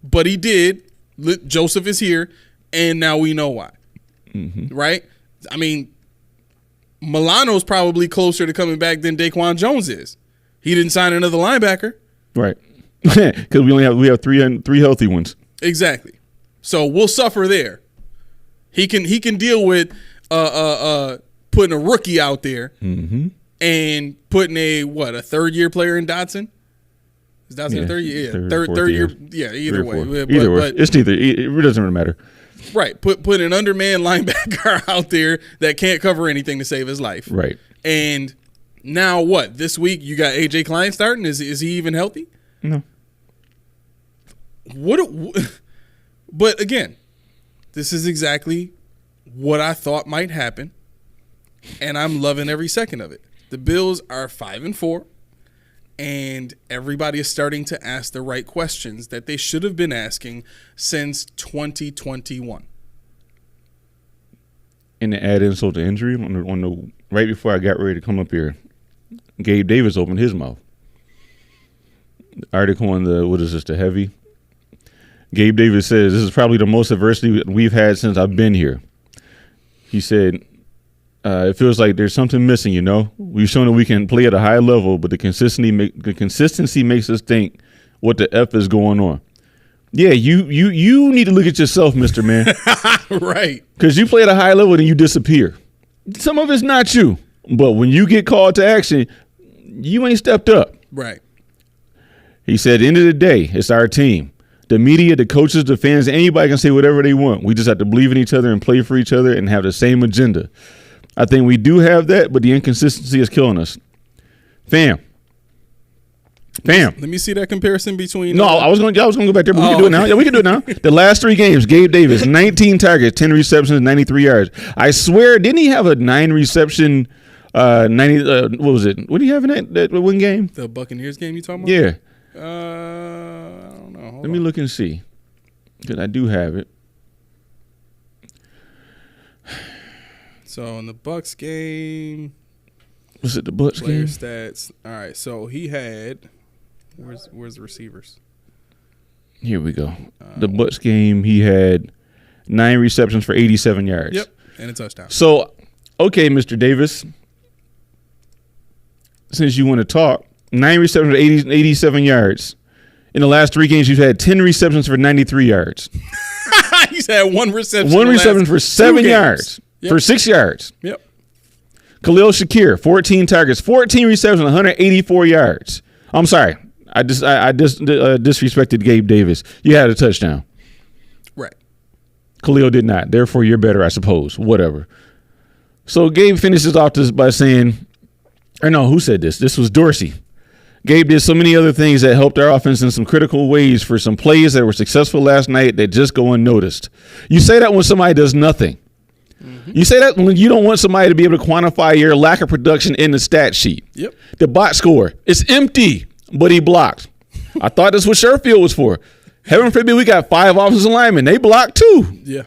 But he did. Joseph is here, and now we know why. Mm-hmm. Right? I mean, Milano's probably closer to coming back than Daquan Jones is. He didn't sign another linebacker. Right. Because we have three healthy ones. Exactly. So we'll suffer there. He can deal with putting a rookie out there and putting a third-year player in Dotson? Is Dotson a third year? Yeah, third year. Yeah, either way. Either way. It's neither. It doesn't really matter. Right. Put an undermanned linebacker out there that can't cover anything to save his life. Right. And now what? This week you got A.J. Klein starting? Is he even healthy? No. But again, this is exactly what I thought might happen. And I'm loving every second of it. The Bills are 5-4, and everybody is starting to ask the right questions that they should have been asking since 2021. And to add insult to injury, on the right before I got ready to come up here, Gabe Davis opened his mouth. The article on the Heavy. Gabe Davis says, "This is probably the most adversity we've had since I've been here." He said, it feels like there's something missing, you know. We've shown that we can play at a high level, but the consistency makes us think, what the F is going on? Yeah, you need to look at yourself, Mr. Man. Right. Because you play at a high level and you disappear. Some of it's not you. But when you get called to action, you ain't stepped up. Right. He said, at the end of the day, it's our team. The media, the coaches, the fans, anybody can say whatever they want. We just have to believe in each other and play for each other and have the same agenda. I think we do have that, but the inconsistency is killing us. Fam. Let me see that comparison between. No, I was going to go back there, but we can do it now. Yeah, we can do it now. The last 3 games, Gabe Davis, 19 targets, 10 receptions, 93 yards. I swear, didn't he have a 9 reception? 90. What was it? What did he have in that one game? The Buccaneers game you talking about? Yeah. I don't know. Let me look and see, because I do have it. So in the Bucs game, was it the Bucs player game? Stats. All right, so he had. Where's the receivers? Here we go. The Bucs game, he had 9 receptions for 87 yards. Yep, and a touchdown. So, okay, Mr. Davis, since you want to talk, 9 receptions for 87 yards. In the last 3 games, you've had 10 receptions for 93 yards. He's had 1 reception. 1 reception for 7 yards. Yep. For 6 yards. Yep. Khalil Shakir, 14 targets, 14 receptions, 184 yards. I'm sorry. I disrespected Gabe Davis. You had a touchdown. Right. Khalil did not. Therefore, you're better, I suppose. Whatever. So Gabe finishes off this by saying, or no, who said this? This was Dorsey. Gabe did so many other things that helped our offense in some critical ways for some plays that were successful last night that just go unnoticed. You say that when somebody does nothing. Mm-hmm. You say that when you don't want somebody to be able to quantify your lack of production in the stat sheet. Yep. The box score, it's empty, but he blocked. I thought that's what Sherfield was for. Heaven forbid we got 5 offensive linemen. They blocked too. Yeah.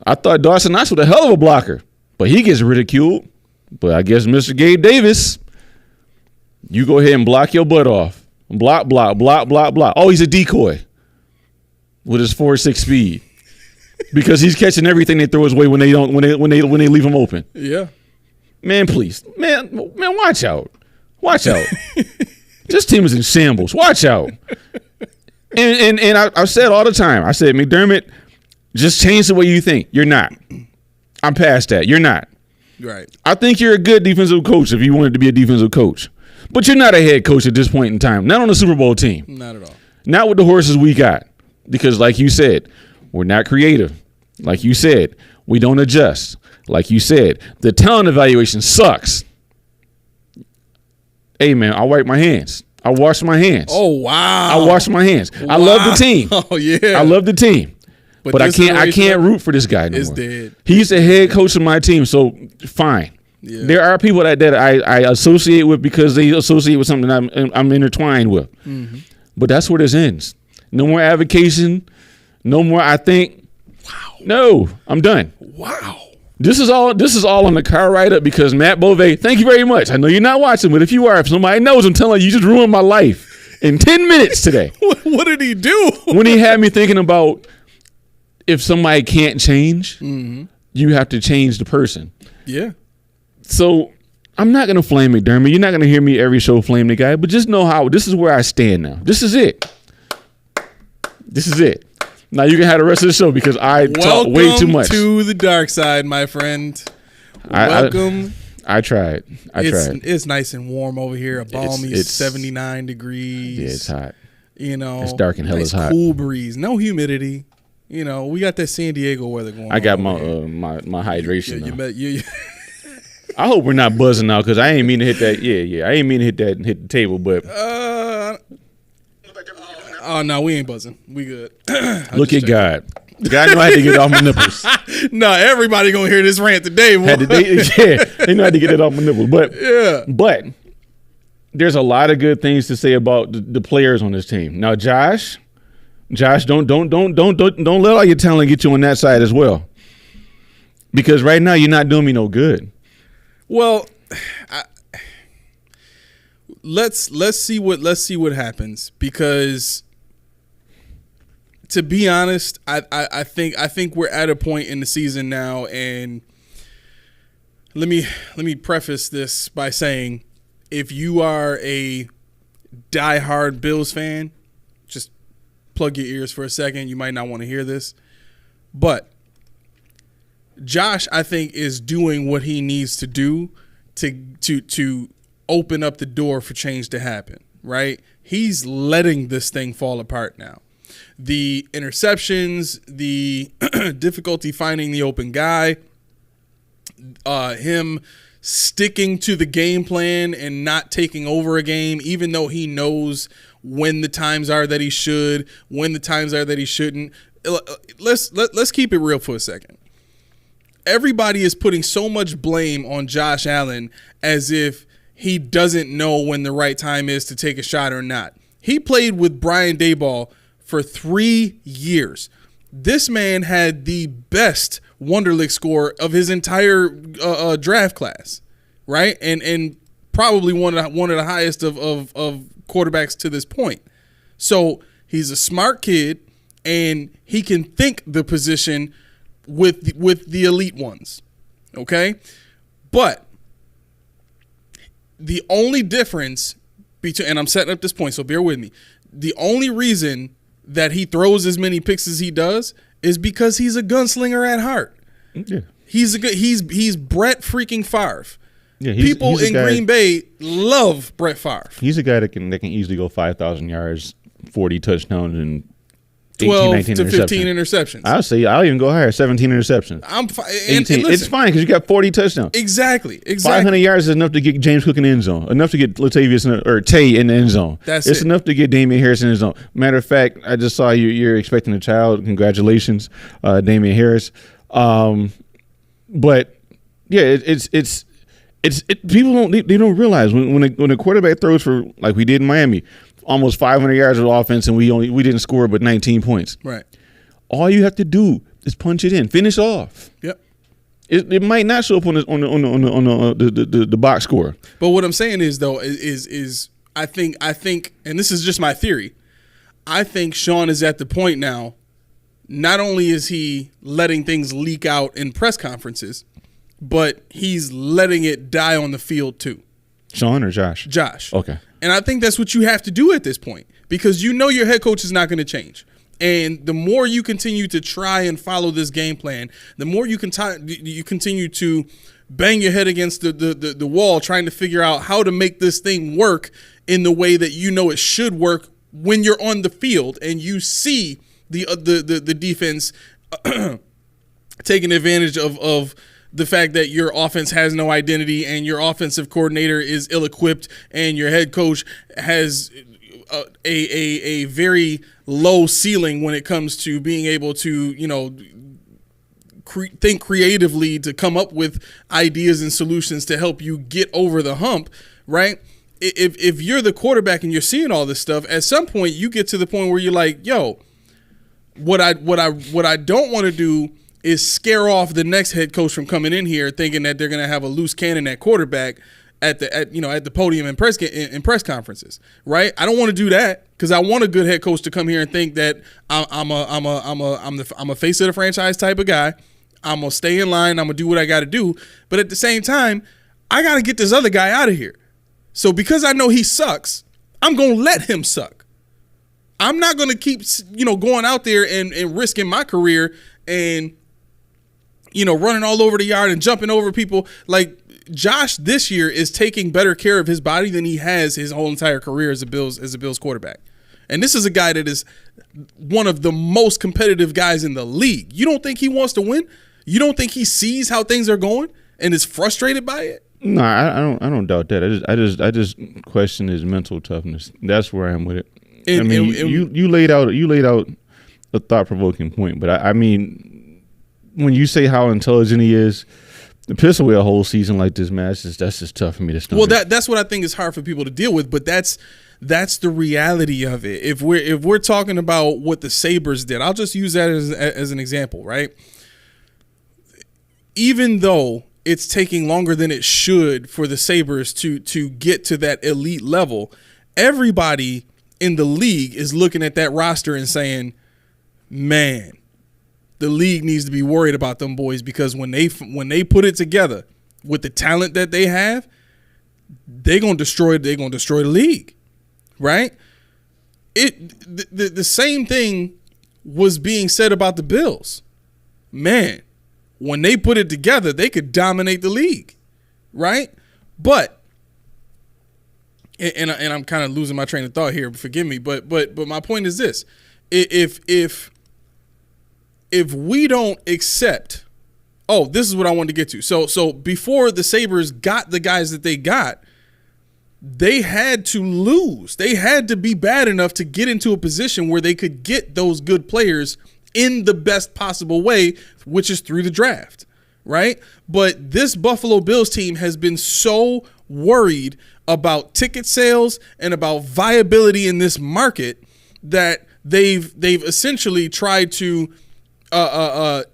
I thought Dawson Knox was a hell of a blocker, but he gets ridiculed. But I guess Mr. Gabe Davis, you go ahead and block your butt off. Block, block, block, block, block. Oh, he's a decoy with his 4.6 speed because he's catching everything they throw his way when they leave him open. Yeah. Man, please, man, watch out, watch out. This team is in shambles. Watch out. And I've said all the time. I said, McDermott, just change the way you think. You're not. I'm past that. You're not. Right. I think you're a good defensive coach if you wanted to be a defensive coach. But you're not a head coach at this point in time. Not on a Super Bowl team. Not at all. Not with the horses we got. Because like you said, we're not creative. Like you said, we don't adjust. Like you said, the talent evaluation sucks. Hey, man, I wipe my hands. I wash my hands. Oh, wow. I wash my hands. Wow. I love the team. Oh, yeah. I love the team. But I can't root for this guy no more. Dead. He's the head coach of my team, so fine. Yeah. There are people that I associate with because they associate with something I'm intertwined with. Mm-hmm. But that's where this ends. No more avocation. No more I think. Wow. No, I'm done. Wow. This is all on the car ride up because Matt Bove, thank you very much. I know you're not watching, but if you are, if somebody knows, I'm telling you, you just ruined my life in 10 minutes today. What did he do? When he had me thinking about if somebody can't change, mm-hmm. you have to change the person. Yeah. So I'm not going to flame McDermott. You're not going to hear me every show flame the guy, but just know how this is where I stand now. This is it. This is it. Now you can have the rest of the show because I talk way too much. Welcome to the dark side, my friend. Welcome. I tried. It's nice and warm over here. A balmy 79 degrees. Yeah, it's hot. You know, it's dark and hell is hot. Cool breeze, no humidity. You know, we got that San Diego weather going on. I got my hydration. You I hope we're not buzzing now because I ain't mean to hit that. Yeah. I ain't mean to hit the table, but. Oh, no, we ain't buzzing. We good. Look at God. God know how to get it off my nipples. No, everybody gonna hear this rant today. They know how to get it off my nipples. But there's a lot of good things to say about the players on this team. Now, Josh, don't let all your talent get you on that side as well. Because right now you're not doing me no good. Well, let's see what happens because. To be honest, I think we're at a point in the season now, and let me preface this by saying, if you are a diehard Bills fan, just plug your ears for a second. You might not want to hear this, but Josh, I think, is doing what he needs to do to open up the door for change to happen. Right? He's letting this thing fall apart now. The interceptions, the difficulty finding the open guy, him sticking to the game plan and not taking over a game, even though he knows when the times are that he should, when the times are that he shouldn't. Let's keep it real for a second. Everybody is putting so much blame on Josh Allen as if he doesn't know when the right time is to take a shot or not. He played with Brian Daboll for 3 years. This man had the best Wonderlic score of his entire draft class, right? And probably one of the highest of quarterbacks to this point. So he's a smart kid, and he can think the position with the elite ones, okay? But the only difference between, and I'm setting up this point, so bear with me. The only reason that he throws as many picks as he does is because he's a gunslinger at heart. Yeah. He's Brett freaking Favre. Yeah, people in Green Bay love Brett Favre. He's a guy that can easily go 5,000 yards, 40 touchdowns, and 12 to 15 interceptions. I'll say I'll even go higher. 17 interceptions. I'm fine. 18. It's fine because you got 40 touchdowns. Exactly. 500 yards is enough to get James Cook in the end zone. Enough to get Tay in the end zone. It's enough to get Damian Harris in the zone. Matter of fact, I just saw you're expecting a child. Congratulations, Damian Harris. But yeah, it's people don't realize when a quarterback throws for, like we did in Miami, almost 500 yards of offense, and we didn't score but 19 points. Right. All you have to do is punch it in, finish off. Yep. It might not show up on the box score. But what I'm saying is though is I think, and this is just my theory, I think Sean is at the point now. Not only is he letting things leak out in press conferences, but he's letting it die on the field too. Sean or Josh? Josh. Okay. And I think that's what you have to do at this point, because you know your head coach is not going to change. And the more you continue to try and follow this game plan, the more you continue to bang your head against the wall trying to figure out how to make this thing work in the way that you know it should work when you're on the field and you see the defense taking advantage of the fact that your offense has no identity and your offensive coordinator is ill-equipped and your head coach has a very low ceiling when it comes to being able to, think creatively to come up with ideas and solutions to help you get over the hump, right? If you're the quarterback and you're seeing all this stuff, at some point you get to the point where you're like, yo, what I don't want to do is scare off the next head coach from coming in here thinking that they're going to have a loose cannon at quarterback at the podium in press conferences, right? I don't want to do that because I want a good head coach to come here and think that I'm a face of the franchise type of guy. I'm gonna stay in line. I'm gonna do what I got to do, but at the same time, I got to get this other guy out of here. So because I know he sucks, I'm gonna let him suck. I'm not gonna keep going out there and risking my career and running all over the yard and jumping over people. Like Josh this year is taking better care of his body than he has his whole entire career as a Bills quarterback. And this is a guy that is one of the most competitive guys in the league. You don't think he wants to win? You don't think he sees how things are going and is frustrated by it? No, I don't doubt that. I just question his mental toughness. That's where I am with it. You laid out a thought-provoking point, but I mean, when you say how intelligent he is, to piss away a whole season like this, man, that's just tough for me to stomach. Well, that's what I think is hard for people to deal with, but that's the reality of it. If we're talking about what the Sabres did, I'll just use that as an example, right? Even though it's taking longer than it should for the Sabres to get to that elite level, everybody in the league is looking at that roster and saying, man, the league needs to be worried about them boys, because when they put it together with the talent that they have, they're gonna destroy the league, right? The same thing was being said about the Bills. Man, when they put it together, they could dominate the league, right? But and I'm kind of losing my train of thought here. Forgive me, but my point is this: if we don't accept, this is what I wanted to get to. So before the Sabres got the guys that they got, they had to lose. They had to be bad enough to get into a position where they could get those good players in the best possible way, which is through the draft, right? But this Buffalo Bills team has been so worried about ticket sales and about viability in this market that they've essentially tried to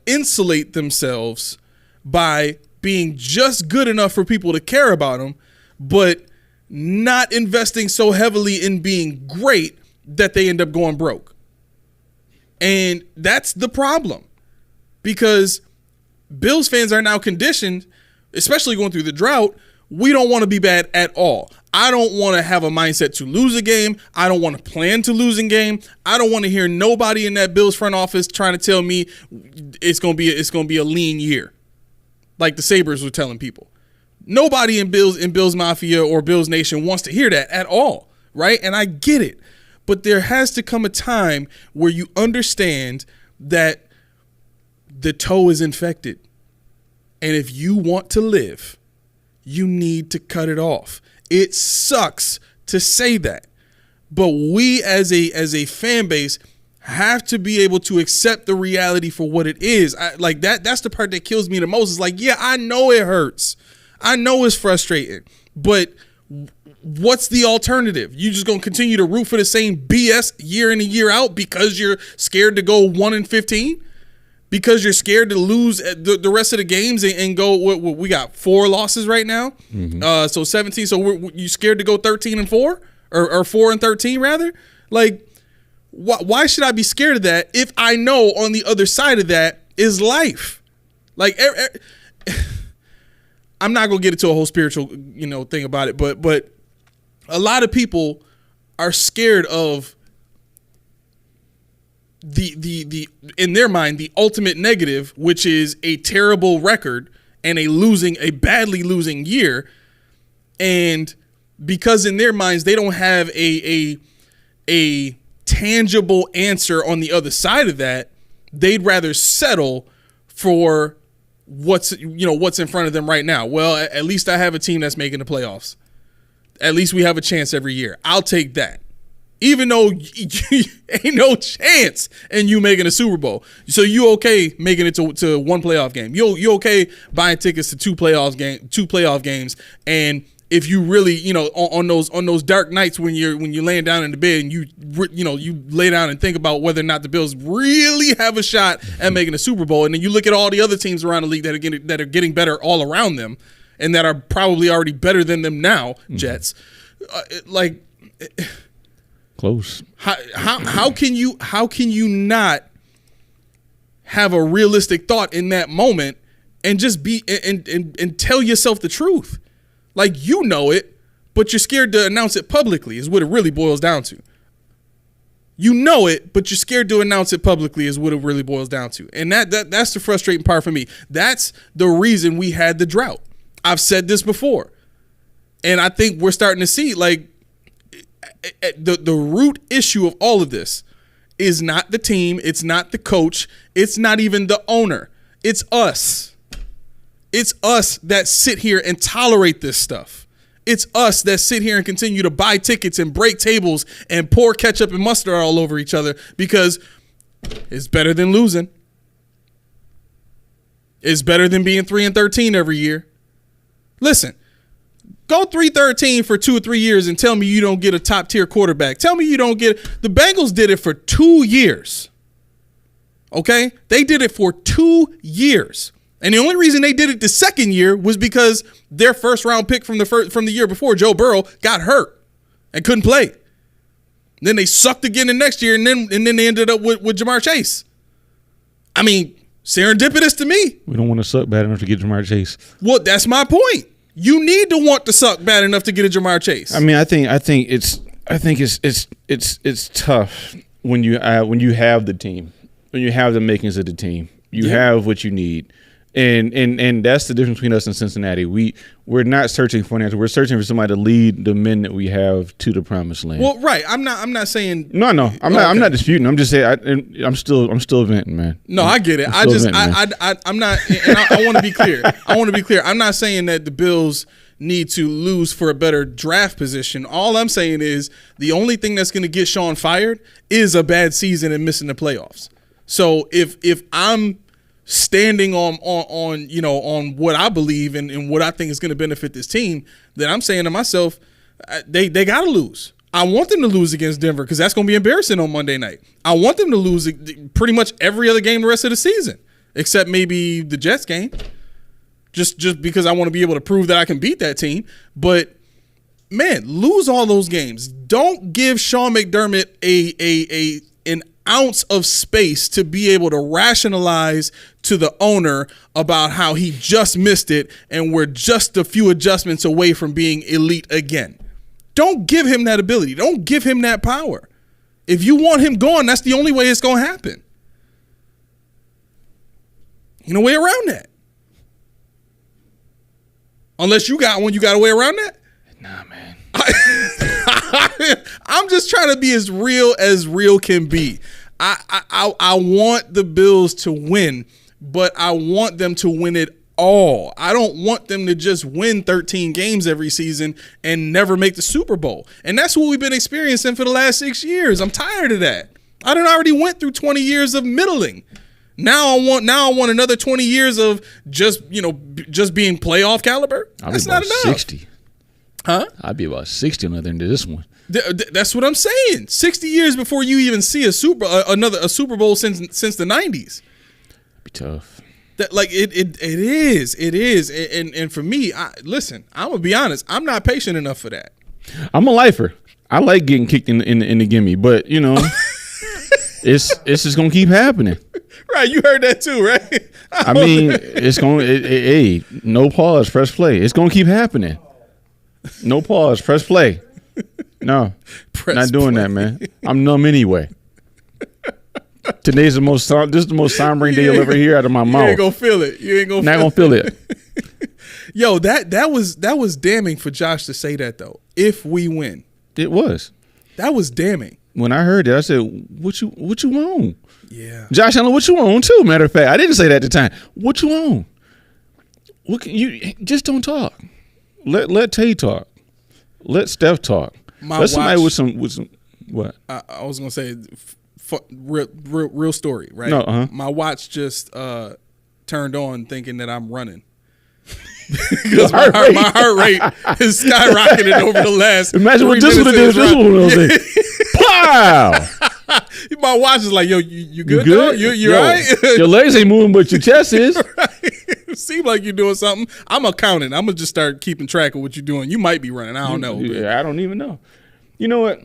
insulate themselves by being just good enough for people to care about them, but not investing so heavily in being great that they end up going broke. And that's the problem, because Bills fans are now conditioned, especially going through the drought. We don't want to be bad at all. I don't want to have a mindset to lose a game. I don't want to plan to lose a game. I don't want to hear nobody in that Bills front office trying to tell me it's going to be a lean year, like the Sabres were telling people. Nobody in Bills Mafia or Bills Nation wants to hear that at all, right? And I get it. But there has to come a time where you understand that the toe is infected. And if you want to live, you need to cut it off. It sucks to say that. But we as a fan base have to be able to accept the reality for what it is. That's the part that kills me the most. It's like, yeah, I know it hurts. I know it's frustrating. But what's the alternative? You just going to continue to root for the same BS year in and year out because you're scared to go 1-15? Because you're scared to lose the rest of the games and go, we got 4 losses right now. Mm-hmm. So 17. So you scared to go 13-4 or 4-13 rather? Like, why should I be scared of that if I know on the other side of that is life? Like, I'm not gonna get into a whole spiritual thing about it, but a lot of people are scared of the in their mind the ultimate negative, which is a terrible record and a badly losing year, and because in their minds they don't have a tangible answer on the other side of that, they'd rather settle for what's in front of them right now. Well, at least I have a team that's making the playoffs. At least we have a chance every year. I'll take that. Even though ain't no chance in you making a Super Bowl. So you okay making it to one playoff game. You okay buying tickets to two playoff games, and if you really, on those dark nights when you're laying down in the bed and you lay down and think about whether or not the Bills really have a shot at making a Super Bowl, and then you look at all the other teams around the league that are getting better all around them, and that are probably already better than them now, Jets, close. How can you not have a realistic thought in that moment and just be and tell yourself the truth? Like, you know it, but you're scared to announce it publicly is what it really boils down to. You know it, but you're scared to announce it publicly is what it really boils down to. And that's the frustrating part for me. That's the reason we had the drought. I've said this before. And I think we're starting to see, like, the root issue of all of this is not the team. It's not the coach. It's not even the owner. It's us. It's us that sit here and tolerate this stuff. It's us that sit here and continue to buy tickets and break tables and pour ketchup and mustard all over each other because it's better than losing. It's better than being 3-13 every year. Listen, go 3-13 for 2 or 3 years and tell me you don't get a top tier quarterback. Tell me you don't get the Bengals did it for 2 years. Okay? They did it for 2 years. And the only reason they did it the second year was because their first round pick from the year before, Joe Burrow, got hurt and couldn't play. Then they sucked again the next year, and then they ended up with Jamar Chase. I mean, serendipitous to me. We don't want to suck bad enough to get Jamar Chase. Well, that's my point. You need to want to suck bad enough to get a Jamar Chase. I mean, I think it's tough when you have the team, when you have the makings of the team, you have what you need. And that's the difference between us and Cincinnati. We're not searching for an answer. We're searching for somebody to lead the men that we have to the promised land. Well, right. I'm not saying No. I'm not disputing. I'm just saying I'm still venting, man. No, I get it. I'm not. And I want to be clear. I'm not saying that the Bills need to lose for a better draft position. All I'm saying is the only thing that's going to get Sean fired is a bad season and missing the playoffs. So if I'm standing on what I believe and what I think is going to benefit this team, then I'm saying to myself, they got to lose. I want them to lose against Denver because that's going to be embarrassing on Monday night. I want them to lose pretty much every other game the rest of the season, except maybe the Jets game, just because I want to be able to prove that I can beat that team. But, man, lose all those games. Don't give Sean McDermott an ounce of space to be able to rationalize to the owner about how he just missed it and we're just a few adjustments away from being elite again. Don't give him that ability. Don't give him that power. If you want him gone, that's the only way it's going to happen. Ain't no way around that. Unless you got one, you got a way around that? Nah, man. I'm just trying to be as real can be. I want the Bills to win, but I want them to win it all. I don't want them to just win 13 games every season and never make the Super Bowl. And that's what we've been experiencing for the last 6 years. I'm tired of that. I done already went through 20 years of middling. Now I want another 20 years of just being playoff caliber. That's not enough. 60. Huh? I'd be about 60 on the other end of this one. That's what I'm saying. 60 years before you even see a Super Bowl since the 90s. Be tough. That it is. And for me, listen, I'm gonna be honest. I'm not patient enough for that. I'm a lifer. I like getting kicked in the gimme, but it's just gonna keep happening. Right, you heard that too, right? I mean, it's going. Hey, no pause, press play. It's gonna keep happening. No pause, press play. No, not doing that, man. I'm numb anyway. Today's this is the most sombering day you'll ever hear out of my mouth. You ain't gonna feel it. You ain't gonna feel it. Yo, that was damning for Josh to say that though. If we win, it was. That was damning. When I heard that, I said, "What you want?" Yeah, Josh, I know what you want too. Matter of fact, I didn't say that at the time. What you want? What can you just don't talk. Let Tay talk. Let Steph talk. Let somebody with some what? I was gonna say. Real story, right? No, My watch just turned on thinking that I'm running. Because my heart rate is skyrocketed over the last. Imagine what this would have did. This one was like, wow. My watch is like, yo, you good? You all right? Your legs ain't moving, but your chest is. Right. It seems like you're doing something. I'm accounting. I'm gonna just start keeping track of what you're doing. You might be running. I don't know. Yeah, I don't even know. You know what?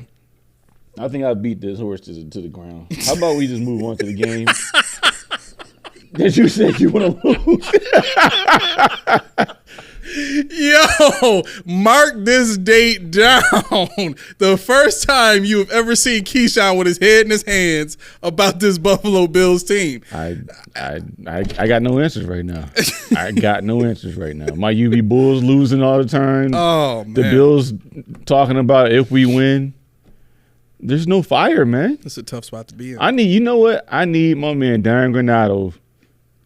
I think I beat this horse to the ground. How about we just move on to the game that you said you want to lose? Yo, mark this date down. The first time you have ever seen Keyshawn with his head in his hands about this Buffalo Bills team. I got no answers right now. I got no answers right now. My UV Bulls losing all the time. Oh, man. The Bills talking about if we win. There's no fire, man. It's a tough spot to be in. I need my man Darren Granado.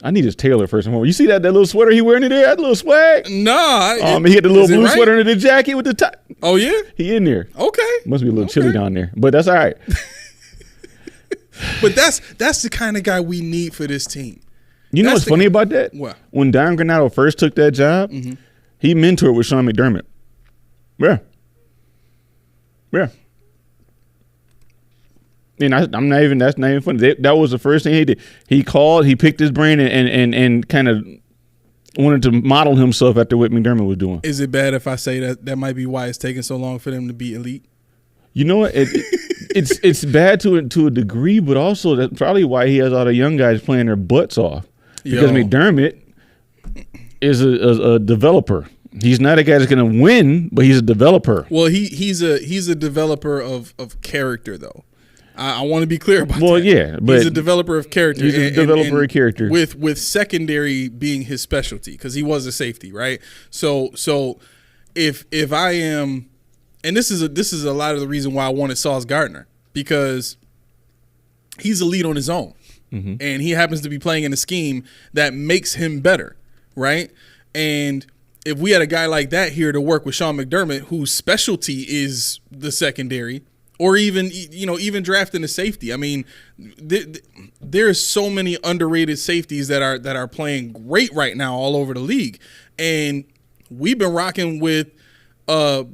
I need his tailor first and foremost. You see that little sweater he wearing in there? That little swag? Nah. He had the little blue sweater under the jacket with the top. Oh, yeah? He in there. Okay. Must be a little chilly down there, but that's all right. But that's the kind of guy we need for this team. You know what's funny about that? What? When Darren Granado first took that job, he mentored with Sean McDermott. Yeah. Yeah. And that's not even funny. That was the first thing he did. He called, he picked his brain and kind of wanted to model himself after what McDermott was doing. Is it bad if I say that might be why it's taking so long for them to be elite? You know what? It's bad to a degree, but also that's probably why he has all the young guys playing their butts off. Because McDermott is a developer. He's not a guy that's going to win, but he's a developer. Well, he's a developer of character, though. I want to be clear about that. Well, yeah, but he's a developer of character. He's a developer of character. With secondary being his specialty, because he was a safety, right? So if I am, and this is a lot of the reason why I wanted Sauce Gardner, because he's a lead on his own, and he happens to be playing in a scheme that makes him better, right? And if we had a guy like that here to work with Sean McDermott, whose specialty is the secondary, or even drafting a safety. I mean, there's so many underrated safeties that are playing great right now all over the league, and we've been rocking with Hyde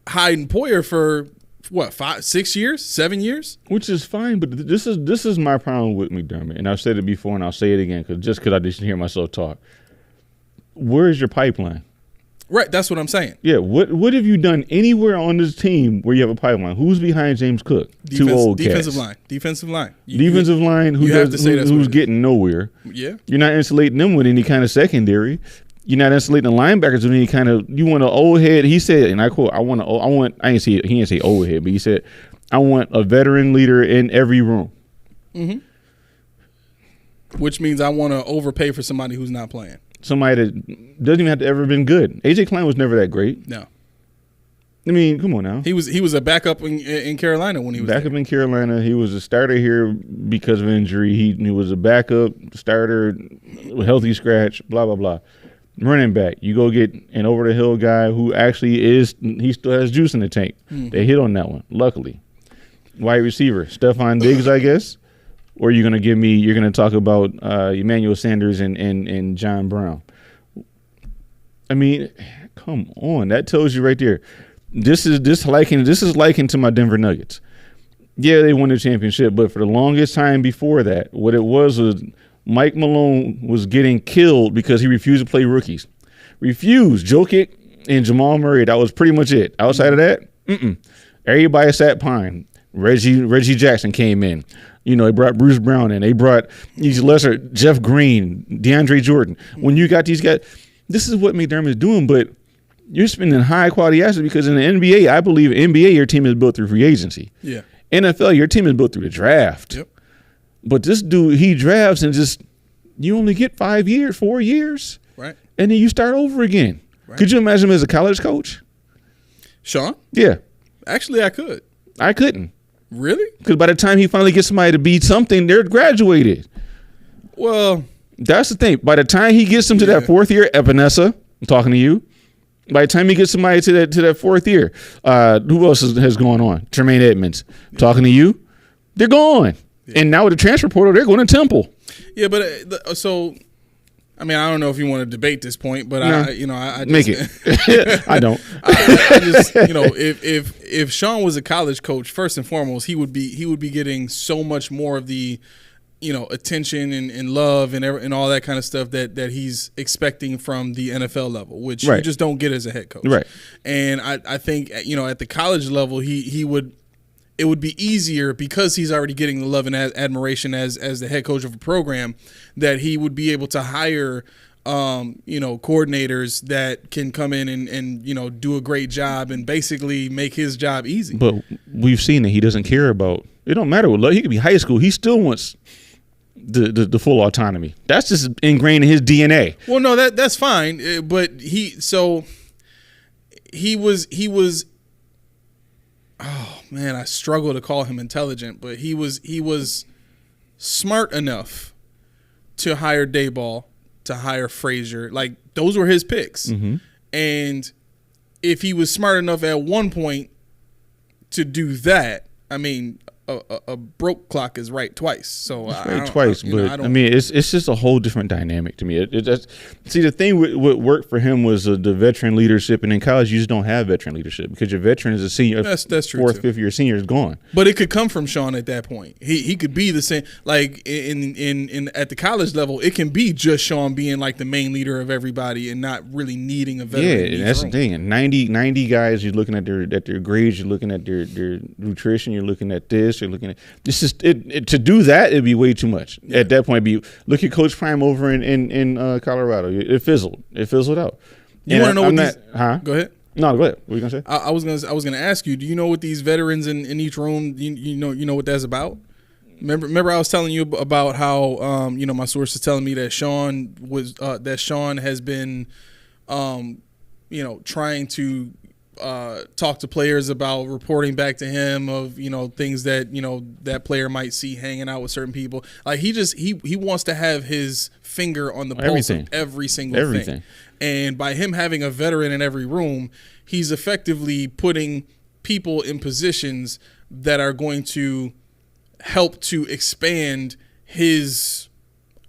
and Poyer for what 5, 6 years, 7 years, which is fine. But this is my problem with McDermott, and I've said it before, and I'll say it again because I didn't hear myself talk. Where is your pipeline? Right, that's what I'm saying. Yeah, what have you done anywhere on this team where you have a pipeline? Who's behind James Cook? Two old defensive cats. Defensive line. Defensive line who's getting nowhere. Yeah. You're not insulating them with any kind of secondary. You're not insulating the linebackers with any kind of. You want an old head. He said, and I quote, I didn't see it. He didn't say old head, but he said, I want a veteran leader in every room. Mm-hmm. Which means I want to overpay for somebody who's not playing. Somebody that doesn't even have to ever been good. AJ Klein was never that great. No. I mean, come on now. He was a backup in Carolina when he was backup there. in Carolina. He was a starter here because of injury. He was a backup starter, healthy scratch. Blah blah blah. Running back, you go get an over the hill guy who actually he still has juice in the tank. They hit on that one, luckily. Wide receiver, Stephon Diggs, I guess. Or you're gonna talk about Emmanuel Sanders and John Brown. I mean, come on, that tells you right there. This is likened to my Denver Nuggets. Yeah, they won the championship, but for the longest time before that, what it was Mike Malone was getting killed because he refused to play rookies. Refused. Jokic and Jamal Murray, that was pretty much it. Outside of that, everybody sat pine. Reggie Jackson came in. They brought Bruce Brown in. They brought these lesser Jeff Green, DeAndre Jordan. When you got these guys, this is what McDermott is doing, but you're spending high quality assets because in the NBA, I believe NBA, your team is built through free agency. Yeah. NFL, your team is built through the draft. Yep. But this dude, he drafts and you only get 5 years, 4 years. Right. And then you start over again. Right. Could you imagine him as a college coach? Sean? Yeah. Actually, I could. I couldn't. Really? Because by the time he finally gets somebody to be something, they're graduated. Well, that's the thing. By the time he gets them to that fourth year, Epenesa, I'm talking to you. By the time he gets somebody to that fourth year, who else has gone on? Tremaine Edmonds, talking to you. They're gone. Yeah. And now with the transfer portal, they're going to Temple. Yeah, but I mean, I don't know if you want to debate this point, but no. I just, make it. I don't. I just, if Sean was a college coach, first and foremost, he would be getting so much more of the, attention and love and all that kind of stuff that he's expecting from the NFL level, which you just don't get as a head coach. Right. And I think at the college level, it would be easier because he's already getting the love and admiration as the head coach of a program, that he would be able to hire coordinators that can come in and do a great job and basically make his job easy. But we've seen that he doesn't care about it. Don't matter what he could be high school. He still wants the full autonomy. That's just ingrained in his DNA. Well, no, that's fine. But he was. Oh man, I struggle to call him intelligent, but he was smart enough to hire Dayball, to hire Frazier. Like, those were his picks. Mm-hmm. And if he was smart enough at one point to do that, I mean, a broke clock is right twice. So it's right twice, but I mean, it's just a whole different dynamic to me. See, the thing what worked for him was the veteran leadership, and in college you just don't have veteran leadership because your veteran is a senior. That's true. Fourth, fifth year senior is gone. But it could come from Sean at that point. He could be the same. Like in at the college level, it can be just Sean being like the main leader of everybody and not really needing a veteran. Yeah, and that's the thing. And 90 guys, you're looking at their grades, you're looking at their nutrition, you're looking at this. You're looking at this is it to do that. It'd be way too much at that point. Look at Coach Prime over in Colorado. It fizzled out. You want to know what these? Go ahead. No, go ahead. What were you gonna say? I was gonna ask you. Do you know what these veterans in each room? You know what that's about? Remember I was telling you about how my source is telling me that Sean has been trying to talk to players about reporting back to him of things that that player might see hanging out with certain people. Like he wants to have his finger on the pulse of every single thing. And by him having a veteran in every room, he's effectively putting people in positions that are going to help to expand his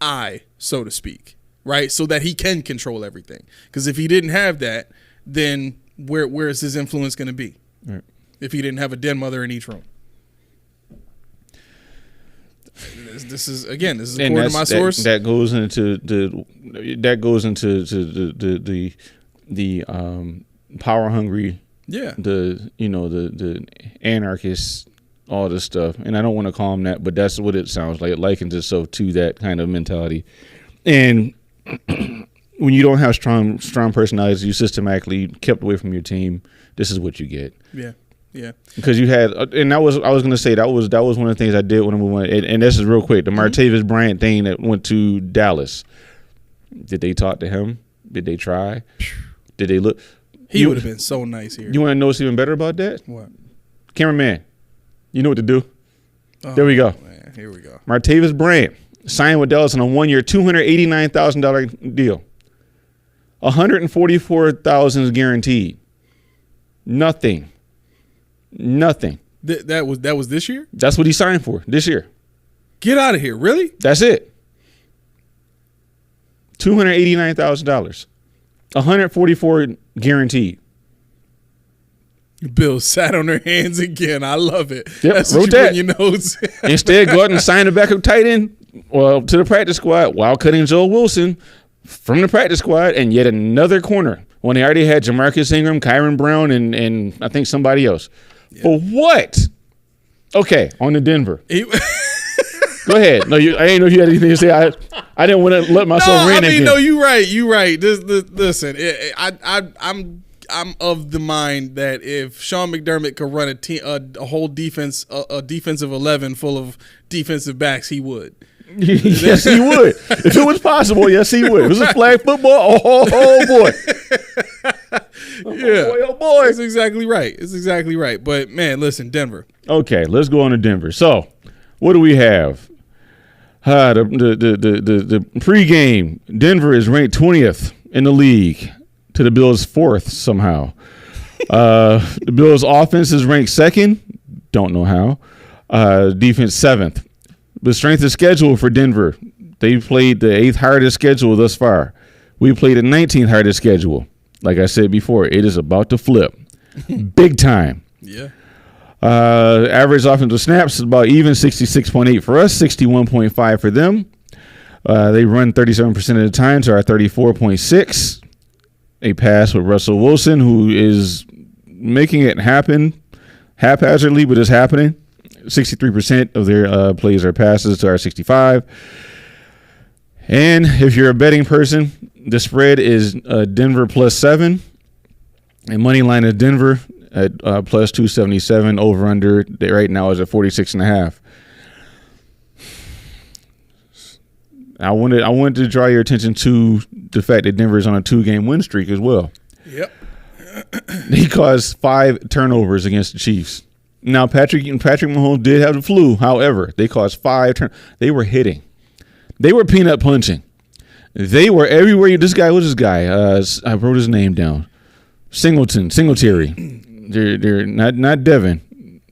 eye, so to speak, right? So that he can control everything. Because if he didn't have that, then where is his influence going to be? Right. If he didn't have a den mother in each room? This is according to my source. That goes into the power hungry. Yeah. The anarchists, all this stuff, and I don't want to call them that, but that's what it sounds like. It likens itself to that kind of mentality, and. When you don't have strong personalities, you systematically kept away from your team. This is what you get. Yeah. Because you had, and I was going to say that was one of the things I did when I went, and this is real quick. The Martavis Bryant thing that went to Dallas. Did they talk to him? Did they try? Did they look? He would have been so nice here. You want to know what's even better about that? What? Cameraman, you know what to do. There we go. Man, here we go. Martavis Bryant signed with Dallas on a 1-year, $289,000 deal. $144,000 is guaranteed. Nothing. That was this year? That's what he signed for this year. Get out of here. Really? That's it. $289,000. $144,000 guaranteed. Bills sat on their hands again. I love it. Yep, That's wrote what you that. put in your notes. Instead, go out and sign a backup tight end to the practice squad while cutting Joel Wilson from the practice squad and yet another corner when they already had Jamarcus Ingram, Kyron Brown, and I think somebody else. Yeah. For what? Okay, on to Denver. Go ahead. No, I didn't know if you had anything to say. I didn't want to let myself rant again. No, you're right. You're right. Listen, I'm of the mind that if Sean McDermott could run a whole defense, a defensive 11 full of defensive backs, he would. Yes, he would. If it was possible, yes, he would. If it was flag football, oh boy. Yeah. Oh boy. That's exactly right. It's exactly right. But, man, listen, Denver. Okay, let's go on to Denver. So, what do we have? The pregame, Denver is ranked 20th in the league to the Bills' 4th somehow. The Bills' offense is ranked 2nd. Don't know how. Defense 7th. The strength of schedule for Denver, they played the 8th hardest schedule thus far. We played the 19th hardest schedule. Like I said before, it is about to flip. Big time. Yeah. Average offensive snaps is about even, 66.8 for us, 61.5 for them. They run 37% of the time to our 34.6. A pass with Russell Wilson, who is making it happen haphazardly, but it's happening. 63% of their plays are passes to our 65. And if you're a betting person, the spread is Denver +7. And money line is Denver at +277. Over under right now is at 46.5. I wanted to draw your attention to the fact that Denver is on a 2-game win streak as well. Yep. He caused 5 turnovers against the Chiefs. Now, Patrick Mahomes did have the flu. However, they caused 5 They were hitting. They were peanut punching. They were everywhere. What's this guy? I wrote his name down. Singletary. They're not Devin.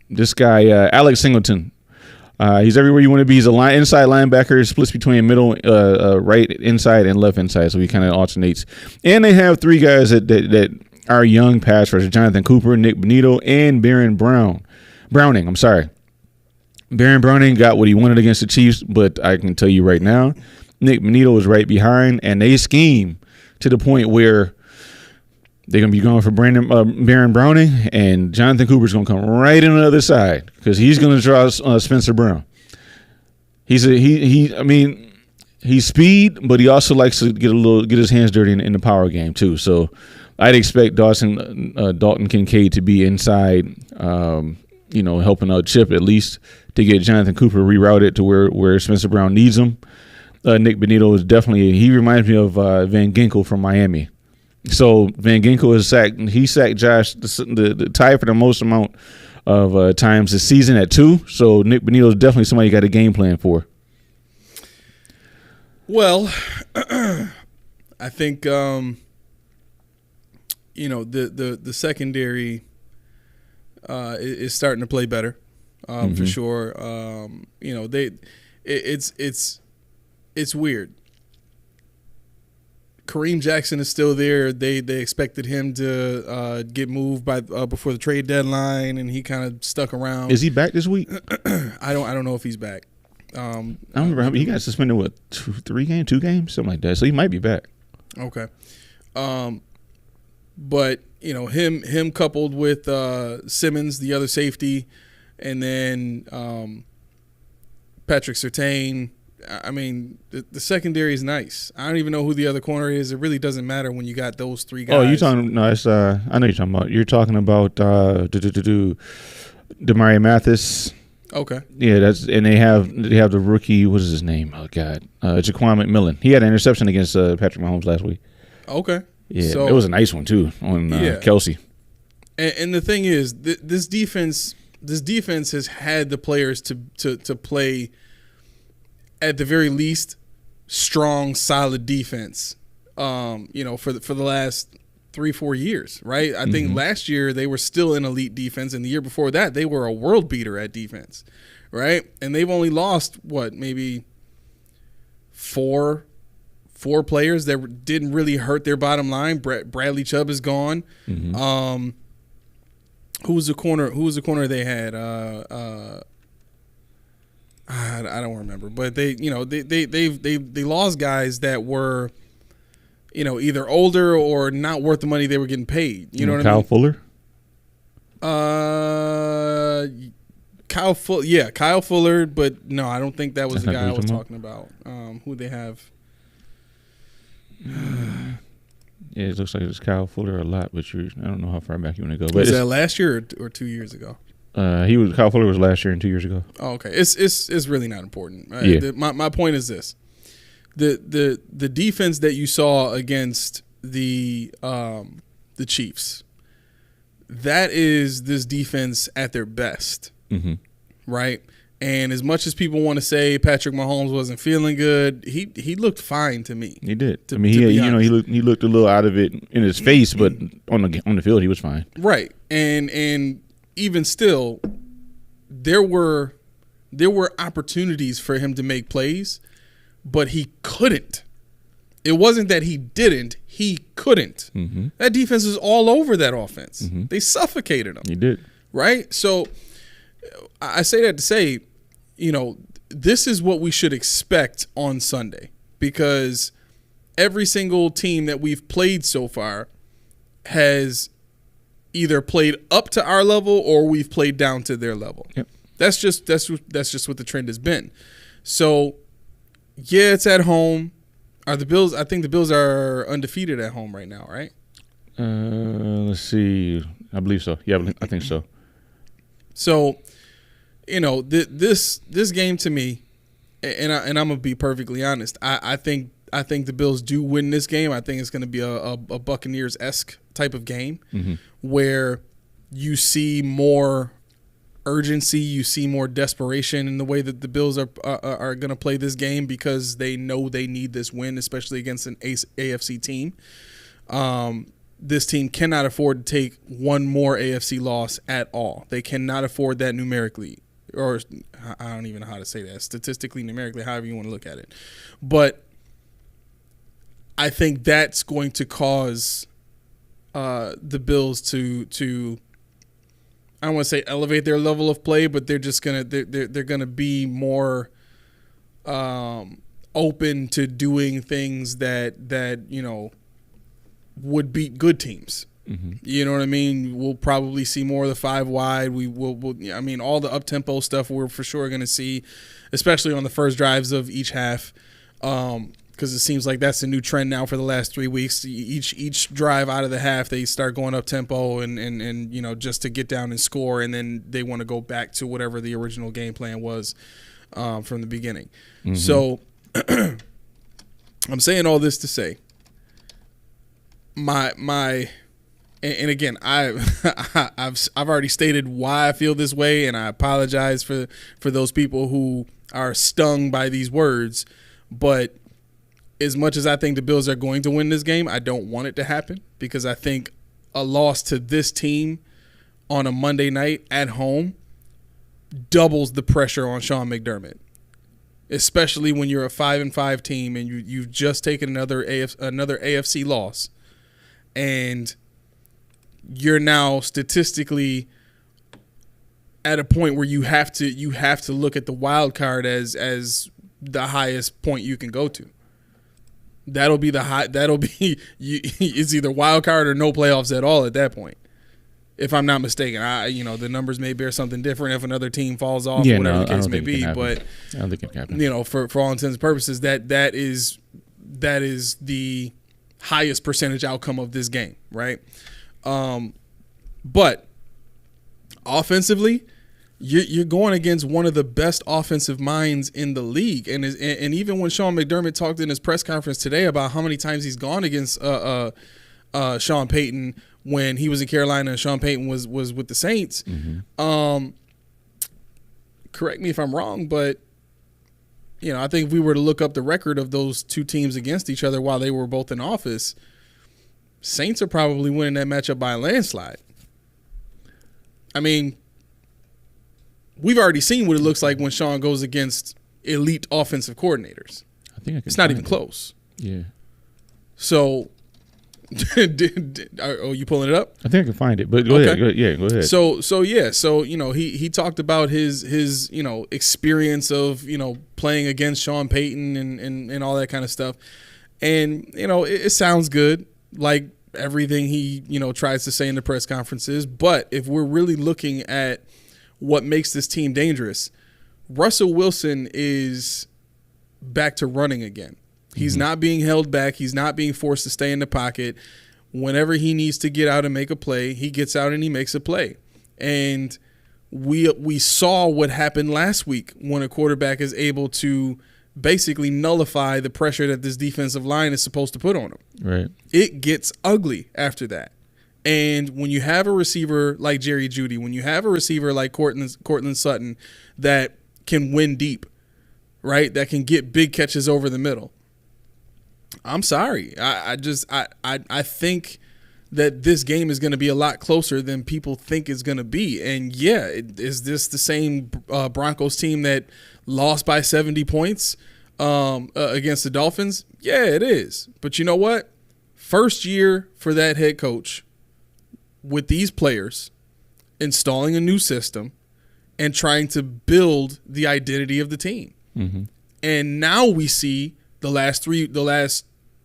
This guy, Alex Singleton. He's everywhere you want to be. He's a inside linebacker, splits between middle, right inside and left inside, so he kind of alternates. And they have 3 guys that are young pass rushers: Jonathan Cooper, Nick Benito, and Baron Browning. I'm sorry. Baron Browning got what he wanted against the Chiefs, but I can tell you right now, Nick Benito was right behind, and they scheme to the point where they're going to be going for Baron Browning, and Jonathan Cooper's going to come right in on the other side because he's going to draw Spencer Brown. He's speed, but he also likes to get his hands dirty in the power game too. So I'd expect Dalton Kincaid to be inside, helping out Chip at least to get Jonathan Cooper rerouted to where Spencer Brown needs him. Nick Benito is he reminds me of Van Ginkel from Miami. So Van Ginkel sacked Josh the tie for the most amount of times this season at 2. So Nick Benito is definitely somebody you got a game plan for. Well, I think the secondary is starting to play better for sure. It's weird. Kareem Jackson is still there. They expected him to get moved by before the trade deadline, and he kind of stuck around. Is he back this week? I don't know if he's back. I don't remember. He got suspended 2 games, something like that. So he might be back. Okay, but him coupled with Simmons, the other safety, and then Patrick Surtain. I mean, the secondary is nice. I don't even know who the other corner is. It really doesn't matter when you got those 3 guys. Oh, you're talking? No, it's I know you're talking about. You're talking about Demario Mathis. Okay. Yeah, and they have the rookie. What is his name? Oh God, Jaquan McMillan. He had an interception against Patrick Mahomes last week. Okay. Yeah, So, it was a nice one too on Kelsey. And the thing is, this defense has had the players to play at the very least strong, solid defense. For the last 3-4 years, right? I think last year they were still an elite defense, and the year before that they were a world beater at defense, right? And they've only lost maybe four players that didn't really hurt their bottom line. Bradley Chubb is gone. Who was the corner they had? I don't remember, but they lost guys that were, either older or not worth the money they were getting paid. You know what I mean? Kyle Fuller? Kyle Fuller, but no, I don't think that was the guy I was talking about. Who they have? Yeah, it looks like it's Kyle Fuller a lot, but I don't know how far back you want to go. But was that last year or 2 years ago? Kyle Fuller was last year and 2 years ago. Oh, okay. It's really not important. Right? Yeah. My point is this: the defense that you saw against the Chiefs, that is this defense at their best, right? And as much as people want to say Patrick Mahomes wasn't feeling good, he looked fine to me. He did. He looked a little out of it in his face, but on the field he was fine. Right. And even still, there were opportunities for him to make plays, but he couldn't. It wasn't that he didn't; he couldn't. That defense was all over that offense. They suffocated him. He did. Right. So I say that to say, this is what we should expect on Sunday, because every single team that we've played so far has either played up to our level or we've played down to their level. Yep. That's just what the trend has been. So, yeah, it's at home. Are the Bills? I think the Bills are undefeated at home right now, right? Let's see. I believe so. Yeah, I think so. So, this game to me, and I'm gonna be perfectly honest. I think the Bills do win this game. I think it's gonna be a Buccaneers-esque type of game where you see more urgency, you see more desperation in the way that the Bills are going to play this game, because they know they need this win, especially against an AFC team. This team cannot afford to take one more AFC loss at all. They cannot afford that numerically, or I don't even know how to say that, statistically, numerically, however you want to look at it. But I think that's going to cause the Bills to I don't want to say elevate their level of play, but they're just gonna they're gonna be more open to doing things that would beat good teams. You know what I mean? We'll probably see more of the 5 wide. We'll I mean, all the up tempo stuff we're for sure gonna see, especially on the first drives of each half. Because it seems like that's a new trend now for the last 3 weeks. Each drive out of the half, they start going up tempo and just to get down and score, and then they want to go back to whatever the original game plan was from the beginning. So I'm saying all this to say, and again, I've already stated why I feel this way, and I apologize for those people who are stung by these words, but as much as I think the Bills are going to win this game, I don't want it to happen, because I think a loss to this team on a Monday night at home doubles the pressure on Sean McDermott, especially when you're a 5-5 team and you've just taken another AFC loss, and you're now statistically at a point where you have to look at the wild card as the highest point you can go to. That'll be it's either wild card or no playoffs at all at that point, if I'm not mistaken. The numbers may bear something different if another team falls off, or whatever the case may be. But I don't think it can happen. For all intents and purposes, that is the highest percentage outcome of this game, right? But offensively, you're going against one of the best offensive minds in the league, and even when Sean McDermott talked in his press conference today about how many times he's gone against Sean Payton when he was in Carolina and Sean Payton was with the Saints. Correct me if I'm wrong, but I think if we were to look up the record of those two teams against each other while they were both in office, Saints are probably winning that matchup by a landslide. I mean, we've already seen what it looks like when Sean goes against elite offensive coordinators. It's not even close. Yeah. So, are you pulling it up? I think I can find it, but go ahead. Go ahead. So he talked about his experience of playing against Sean Payton and all that kind of stuff, and it sounds good, like everything he tries to say in the press conferences. But if we're really looking at what makes this team dangerous, Russell Wilson is back to running again. He's not being held back. He's not being forced to stay in the pocket. Whenever he needs to get out and make a play, he gets out and he makes a play. And we saw what happened last week when a quarterback is able to basically nullify the pressure that this defensive line is supposed to put on him. Right. It gets ugly after that. And when you have a receiver like Jerry Jeudy, when you have a receiver like Cortland Sutton that can win deep, right, that can get big catches over the middle, I'm sorry. I think that this game is going to be a lot closer than people think it's going to be. And, yeah, is this the same Broncos team that lost by 70 points against the Dolphins? Yeah, it is. But you know what? First year for that head coach with these players, installing a new system and trying to build the identity of the team. And now we see the last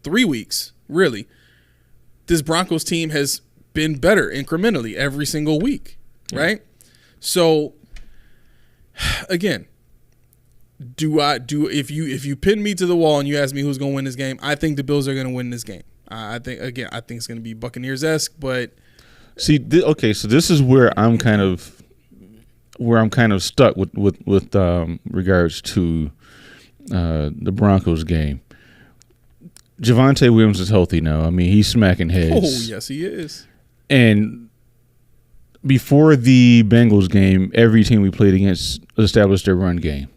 three weeks, really, this Broncos team has been better incrementally every single week, right? So, again, if you pin me to the wall and you ask me who's going to win this game, I think the Bills are going to win this game. I think it's going to be Buccaneers-esque, but see, so this is where I'm kind of stuck with regards to the Broncos game. Javonte Williams is healthy now. I mean, he's smacking heads. Oh, yes, he is. And before the Bengals game, every team we played against established their run game.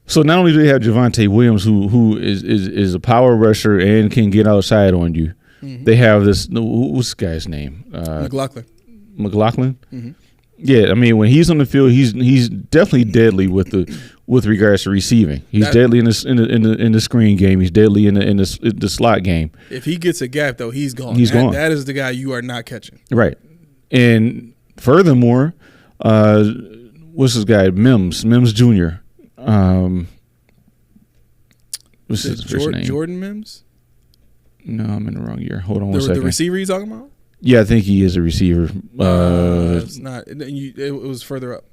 So not only do they have Javonte Williams, who is a power rusher and can get outside on you, they have this. What's this guy's name? McLaughlin. Yeah, I mean, when he's on the field, he's definitely deadly with regards to receiving. He's deadly in the screen game. He's deadly in the slot game. If he gets a gap, though, he's gone. Gone. That is the guy you are not catching. Right. And furthermore, what's this guy? Mims Jr. What's his first name? Jordan Mims? No, I'm in the wrong year. Hold on one second. The receiver you talking about? Yeah, I think he is a receiver. It's not. It was further up.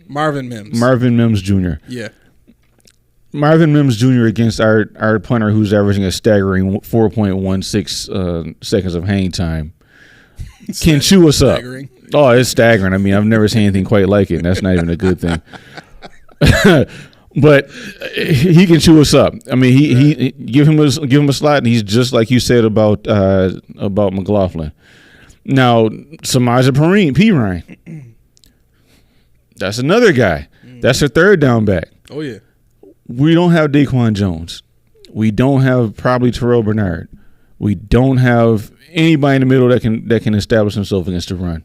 Marvin Mims Jr. Yeah. Marvin Mims Jr. against our punter, who's averaging a staggering 4.16 seconds of hang time, can chew us up. Oh, it's staggering. I mean, I've never seen anything quite like it, and that's not even a good thing. But he can chew us up. I mean, he give him a slot, and he's just like you said about McLaughlin. Now, Samaje Perine, that's another guy. That's a third down back. Oh yeah. We don't have Daquan Jones. We don't have probably Terrell Bernard. We don't have anybody in the middle that can establish himself against the run.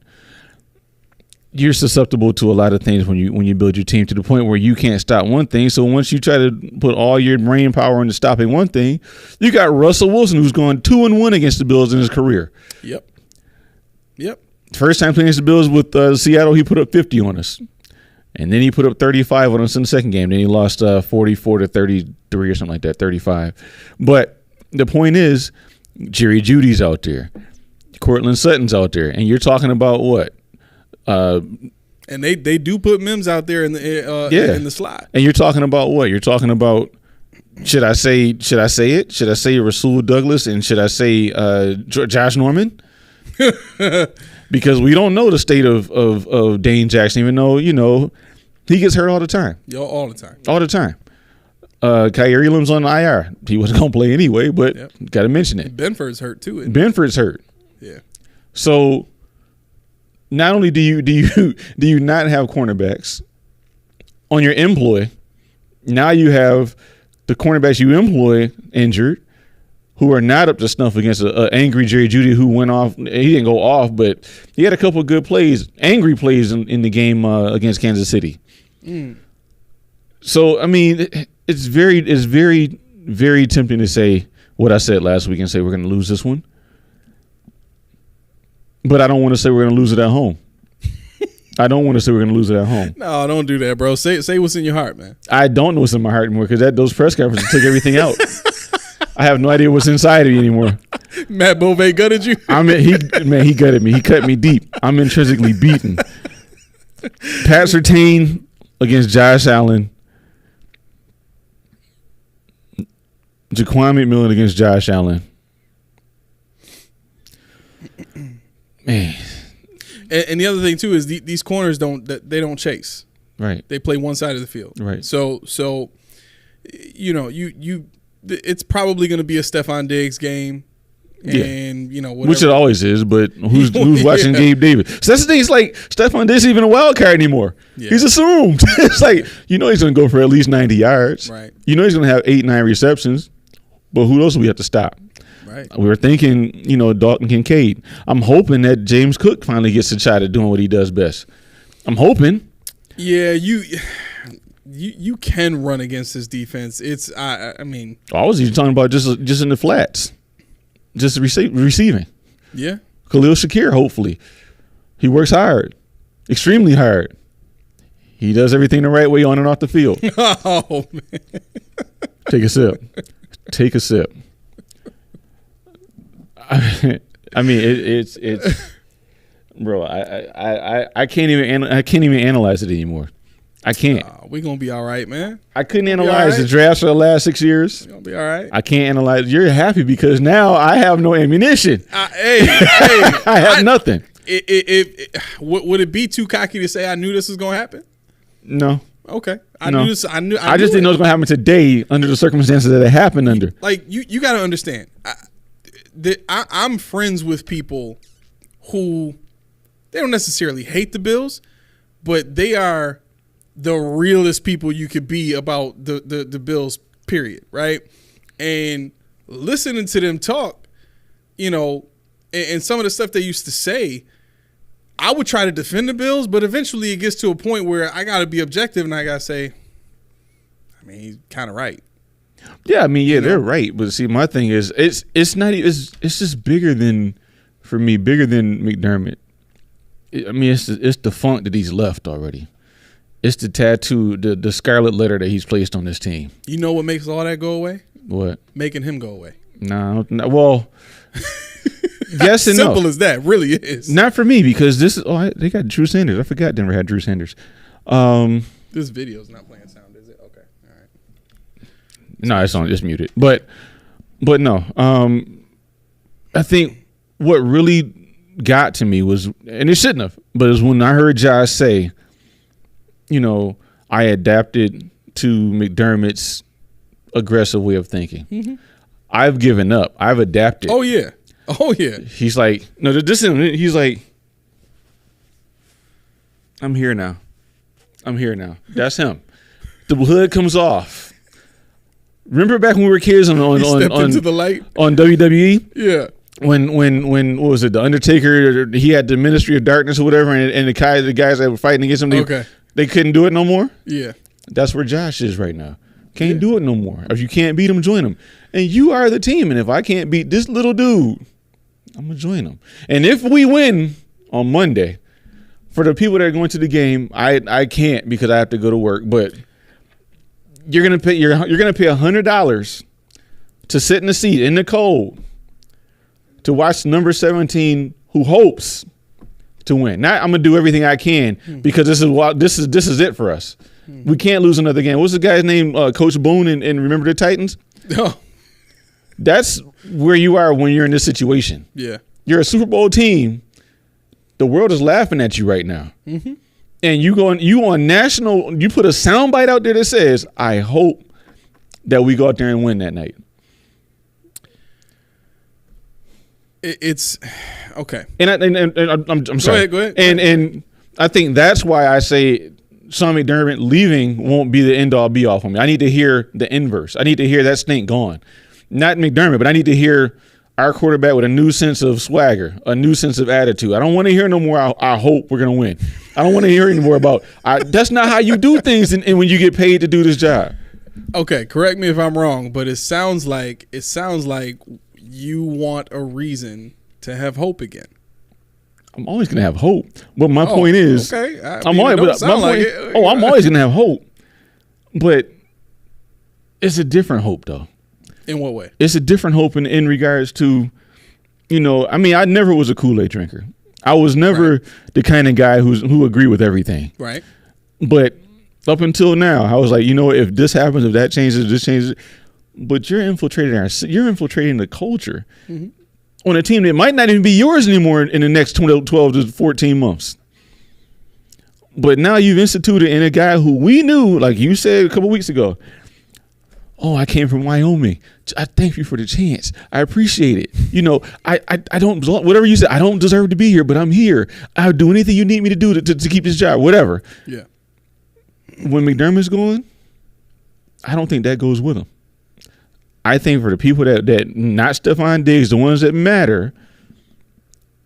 You're susceptible to a lot of things when you build your team, to the point where you can't stop one thing. So once you try to put all your brain power into stopping one thing, you got Russell Wilson, who's gone 2-1 against the Bills in his career. Yep. First time playing against the Bills with Seattle, he put up 50 on us. And then he put up 35 on us in the second game. Then he lost 44-33 or something like that, 35. But the point is, Jerry Jeudy's out there. Cortland Sutton's out there. And you're talking about what? And they do put Mims out there in the slot. And you're talking about what? You're talking about, should I say it? Should I say Rasul Douglas, and should I say Josh Norman? Because we don't know the state of Dane Jackson, even though he gets hurt all the time. All the time. All the time. Kyrie Elam's on the IR. He wasn't going to play anyway, but got to mention it. Benford's hurt too. Benford's hurt. Yeah. So not only do you not have cornerbacks on your employ, now you have the cornerbacks you employ injured, who are not up to snuff against an angry Jerry Jeudy who went off. He didn't go off, but he had a couple of good plays, angry plays in the game against Kansas City. So, I mean, it's very, very tempting to say what I said last week and say we're going to lose this one. But I don't want to say we're going to lose it at home. I don't want to say we're going to lose it at home. No, don't do that, bro. Say what's in your heart, man. I don't know what's in my heart anymore because those press conferences took everything out. I have no idea what's inside of me anymore. Matt Bove gutted you? He gutted me. He cut me deep. I'm intrinsically beaten. Pat Surtain against Josh Allen. Jaquan McMillan against Josh Allen. Man. And the other thing too is these corners don't chase. Right. They play one side of the field. Right. So you know, it's probably going to be a Stephon Diggs game. And whatever. Which it always is, but who's watching Gabe Davis? So that's the thing. It's like Stephon Diggs isn't even a wild card anymore. Yeah. He's assumed. It's like he's going to go for at least 90 yards. Right. He's going to have 8-9 receptions. But who else do we have to stop? Right. We were thinking, Dalton Kincaid. I'm hoping that James Cook finally gets a shot at doing what he does best. I'm hoping. Yeah, you can run against this defense. It's I mean, I was even talking about just in the flats, just receiving. Yeah, Khalil Shakir. Hopefully, he works hard, extremely hard. He does everything the right way on and off the field. Oh man, take a sip. Take a sip. I mean, it's bro. I can't even analyze it anymore. I can't. We're gonna be all right, man. I couldn't analyze the drafts for the last 6 years. We're gonna be all right. I can't analyze. You're happy because now I have no ammunition. I have nothing. Would it be too cocky to say I knew this was gonna happen? No. Okay. I knew this. I just didn't know it was gonna happen today under the circumstances that it happened under. Like you got to understand. I'm friends with people who they don't necessarily hate the Bills, but they are the realest people you could be about the Bills, period, right? And listening to them talk, and some of the stuff they used to say, I would try to defend the Bills, but eventually it gets to a point where I got to be objective and I got to say, I mean, he's kind of right. Yeah, I mean, they're right. But see, my thing is, it's just bigger than McDermott. I mean, it's the funk that he's left already. It's the tattoo, the scarlet letter that he's placed on this team. You know what makes all that go away? What? Making him go away. No. Well, yes and no. Simple as that. Really is. Not for me because this is. They got Drew Sanders. I forgot Denver had Drew Sanders. This video's not playing sound, is it? Okay. All right. No, it's on. It's muted. But no. I think what really got to me was, and it shouldn't have, but it was when I heard Josh say, I adapted to McDermott's aggressive way of thinking. Mm-hmm. I've given up. I've adapted. Oh yeah. He's like, no, this isn't. He's like, I'm here now. That's him. The hood comes off. Remember back when we were kids on into the light on WWE? Yeah. When what was it? The Undertaker, he had the Ministry of Darkness or whatever, and the guys that were fighting against him, they couldn't do it no more. Yeah. That's where Josh is right now. Can't do it no more. If you can't beat him, join him. And you are the team. And if I can't beat this little dude, I'm going to join him. And if we win on Monday, for the people that are going to the game, I can't because I have to go to work. But you're going to pay $100 to sit in the seat in the cold to watch number 17 who hopes to win. Now I'm going to do everything I can because this is it for us. We can't lose another game. What's the guy's name? Coach Boone and Remember the Titans? Oh. That's where you are when you're in this situation. Yeah. You're a Super Bowl team. The world is laughing at you right now. Mm-hmm. And you on national, you put a soundbite out there that says, I hope that we go out there and win that night. It's okay. And I'm sorry. Go ahead. And I think that's why I say Sean McDermott leaving won't be the end all be all for me. I need to hear the inverse. I need to hear that stink gone. Not McDermott, but I need to hear our quarterback with a new sense of swagger, a new sense of attitude. I don't want to hear no more, I hope we're going to win. I don't want to hear anymore about, that's not how you do things and when you get paid to do this job. Okay, correct me if I'm wrong, but it sounds like you want a reason to have hope again. I'm always going to have hope. But my point is, okay. I'm always going to have hope. But it's a different hope, though. In what way? It's a different hope in regards to, I never was a Kool-Aid drinker. I was never the kind of guy who agreed with everything. Right. But up until now, I was like, if this happens, if that changes, this changes. But you're infiltrating the culture on a team that might not even be yours anymore in the next 12 to 14 months. But now you've instituted in a guy who we knew, like you said a couple weeks ago, I came from Wyoming. I thank you for the chance. I appreciate it. I don't, whatever you said, I don't deserve to be here, but I'm here. I'll do anything you need me to do to keep this job, whatever. Yeah. When McDermott's going, I don't think that goes with him. I think for the people that not Stephon Diggs, the ones that matter,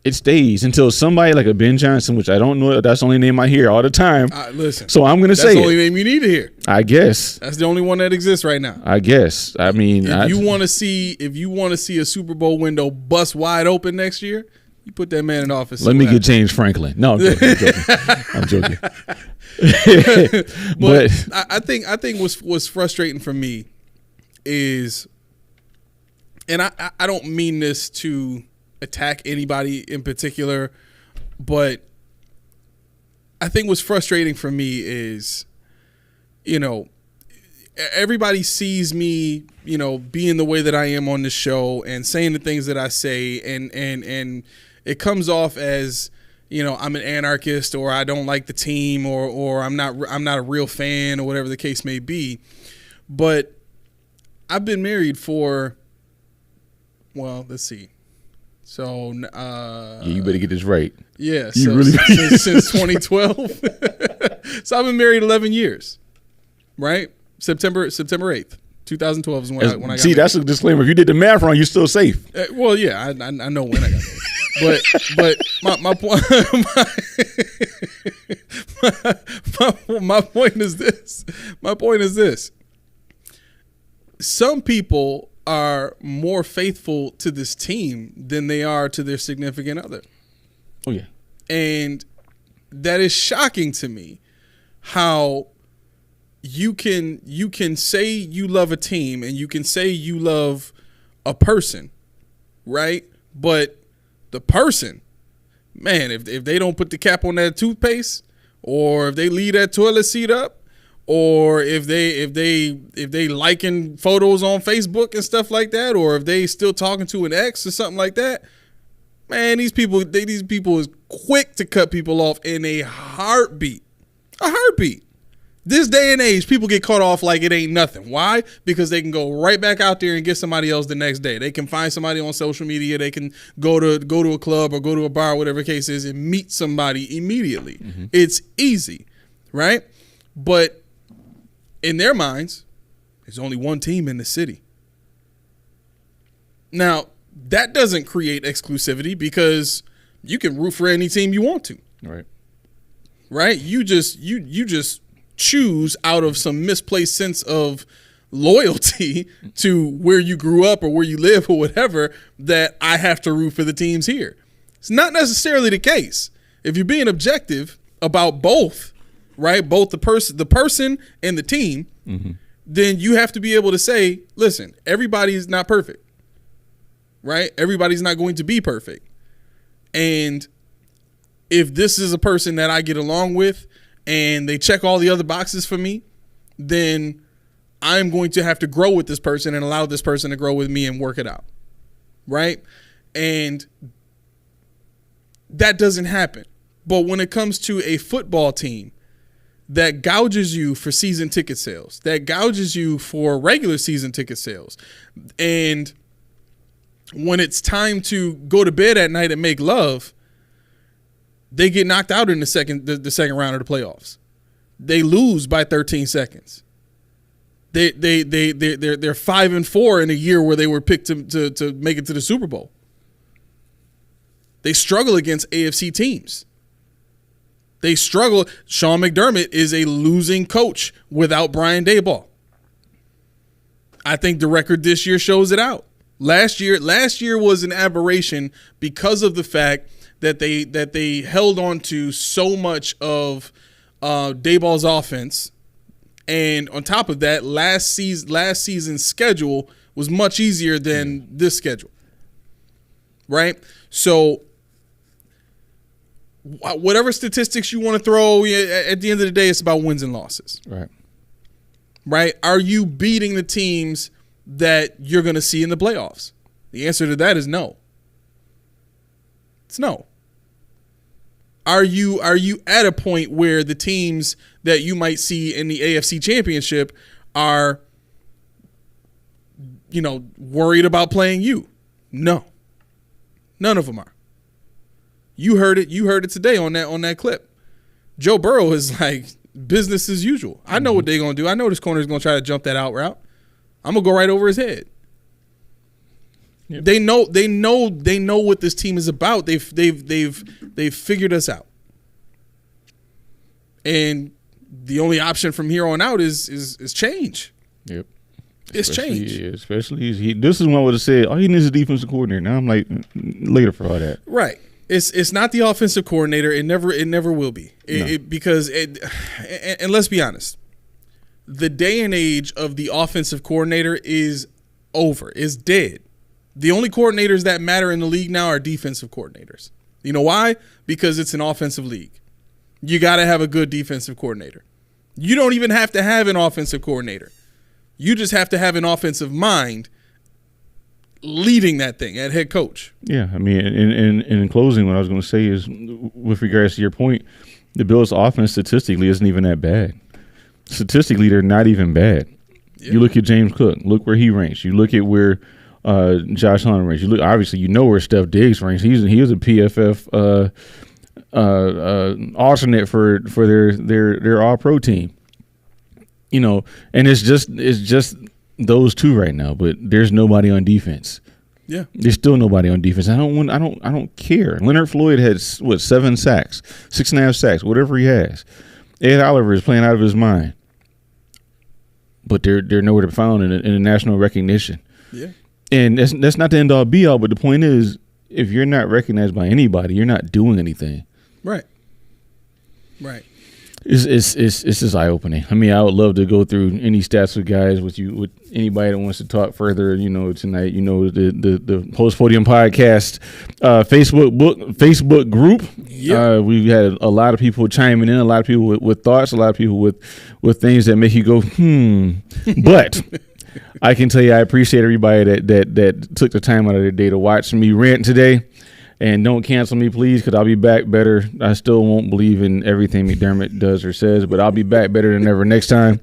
it stays until somebody like a Ben Johnson, which I don't know, that's the only name I hear all the time. Listen, so I'm going to say that's the only name you need to hear. I guess that's the only one that exists right now. I guess. I mean, if you want to see a Super Bowl window bust wide open next year, you put that man in office. Let me get James Franklin. No, I'm joking. I'm joking. but I think what's frustrating for me is, and I don't mean this to attack anybody in particular, but I think what's frustrating for me is, everybody sees me, being the way that I am on the show and saying the things that I say, and it comes off as, I'm an anarchist, or I don't like the team, or I'm not a real fan, or whatever the case may be. But I've been married for, well, let's see. So you better get this right. Yeah, since 2012. So I've been married 11 years, right? September 8th, 2012 is when I got married. See, that's a disclaimer. If you did the math wrong, you're still safe. Well, yeah, I know when I got married. But my point my point is this. My point is this. Some people are more faithful to this team than they are to their significant other. Oh, yeah. And that is shocking to me, how you can say you love a team and you can say you love a person, right? But the person, man, if they don't put the cap on that toothpaste, or if they leave that toilet seat up, or if they liking photos on Facebook and stuff like that, or if they still talking to an ex or something like that, man, these people is quick to cut people off in a heartbeat. A heartbeat. This day and age, people get cut off like it ain't nothing. Why? Because they can go right back out there and get somebody else the next day. They can find somebody on social media. They can go to a club or go to a bar, whatever the case is, and meet somebody immediately. Mm-hmm. It's easy, right? But in their minds, there's only one team in the city. Now, that doesn't create exclusivity, because you can root for any team you want to. Right. Right? You just choose out of some misplaced sense of loyalty to where you grew up or where you live or whatever, that I have to root for the teams here. It's not necessarily the case. If you're being objective about both, right, both the person and the team, mm-hmm. then you have to be able to say, listen, everybody's not perfect, right? Everybody's not going to be perfect. And if this is a person that I get along with and they check all the other boxes for me, then I'm going to have to grow with this person and allow this person to grow with me and work it out, right? And that doesn't happen. But when it comes to a football team that gouges you for season ticket sales, that gouges you for regular season ticket sales. And when it's time to go to bed at night and make love, they get knocked out in the second round of the playoffs. They lose by 13 seconds. They're 5-4 in a year where they were picked to make it to the Super Bowl. They struggle against AFC teams. They struggle. Sean McDermott is a losing coach without Brian Daboll. I think the record this year shows it out. Last year was an aberration because of the fact that they held on to so much of Daboll's offense, and on top of that, last season's schedule was much easier than this schedule. Right? So whatever statistics you want to throw, at the end of the day, it's about wins and losses. Right? Are you beating the teams that you're going to see in the playoffs? The answer to that is no. It's no. Are you at a point where the teams that you might see in the AFC Championship are, worried about playing you? No. None of them are. You heard it today on that clip. Joe Burrow is like business as usual. I know what they're gonna do. I know this corner is gonna try to jump that out route. I'm gonna go right over his head. Yep. They know what this team is about. They've figured us out. And the only option from here on out is change. Yep. It's change. Especially this is what I would have said. All he needs is a defensive coordinator. Now I'm like later for all that. Right. It's not the offensive coordinator. It never will be. Because let's be honest, the day and age of the offensive coordinator is over. Is dead. The only coordinators that matter in the league now are defensive coordinators. You know why? Because it's an offensive league. You got to have a good defensive coordinator. You don't even have to have an offensive coordinator. You just have to have an offensive mind leading that thing at head coach. Yeah, I mean, in closing, what I was going to say is, with regards to your point, the Bills' offense statistically isn't even that bad. Statistically, they're not even bad. Yeah. You look at James Cook, look where he ranks. You look at where Josh Allen ranks. You look, obviously, where Steph Diggs ranks. He was a PFF alternate for their All-Pro team. And it's just those two right now, but there's nobody on defense. Yeah, there's still nobody on defense. I don't care. Leonard Floyd had 7 sacks, 6.5 sacks, whatever he has. Ed Oliver is playing out of his mind, but they're nowhere to be found in the national recognition. Yeah, and that's not the end all be all. But the point is, if you're not recognized by anybody, you're not doing anything. Right. It's just eye opening. I mean, I would love to go through any stats with guys with anybody that wants to talk further. Tonight, the Post Podium Podcast Facebook group. Yep. We've had a lot of people chiming in, a lot of people with thoughts, a lot of people with things that make you go But I can tell you, I appreciate everybody that took the time out of their day to watch me rant today. And don't cancel me, please, because I'll be back better. I still won't believe in everything McDermott does or says, but I'll be back better than ever next time.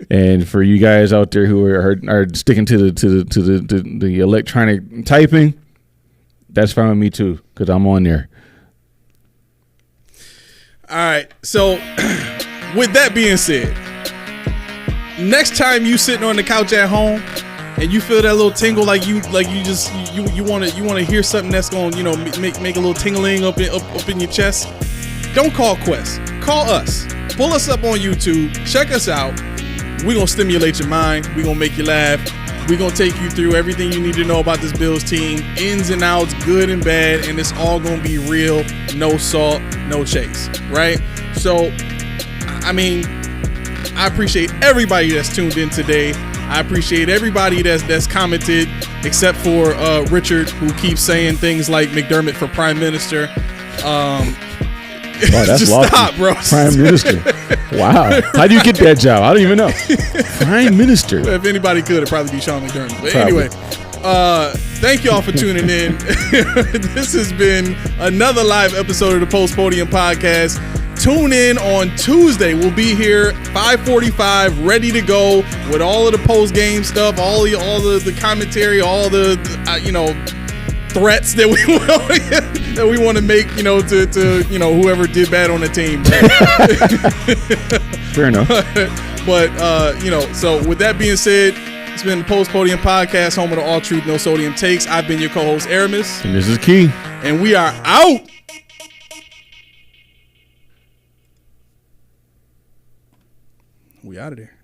And for you guys out there who are sticking to the electronic typing, that's fine with me too, because I'm on there. All right. So, with that being said, next time you sitting on the couch at home and you feel that little tingle, like you want to hear something that's going to make a little tingling up in your chest, don't call Quest. Call us. Pull us up on YouTube. Check us out. We're going to stimulate your mind. We're going to make you laugh. We're going to take you through everything you need to know about this Bills team, ins and outs, good and bad, and it's all going to be real, no salt, no chase, right? So, I mean, I appreciate everybody that's tuned in today. I appreciate everybody that's commented, except for Richard, who keeps saying things like McDermott for Prime Minister. That's just lofty. stop, bro. Prime Minister. Wow. How do you get that job? I don't even know. Prime Minister. If anybody could, it'd probably be Sean McDermott. But anyway, thank y'all for tuning in. This has been another live episode of the Post Podium Podcast. tune in on Tuesday. We'll be here 5:45, ready to go with all of the post game stuff, all the commentary, all the threats that we want to make, to whoever did bad on the team. Fair enough. But so with that being said, it's been the Post Podium Podcast, home of the All Truth, No Sodium Takes. I've been your co-host Aramis, And this is Key, and we are out. We out of there.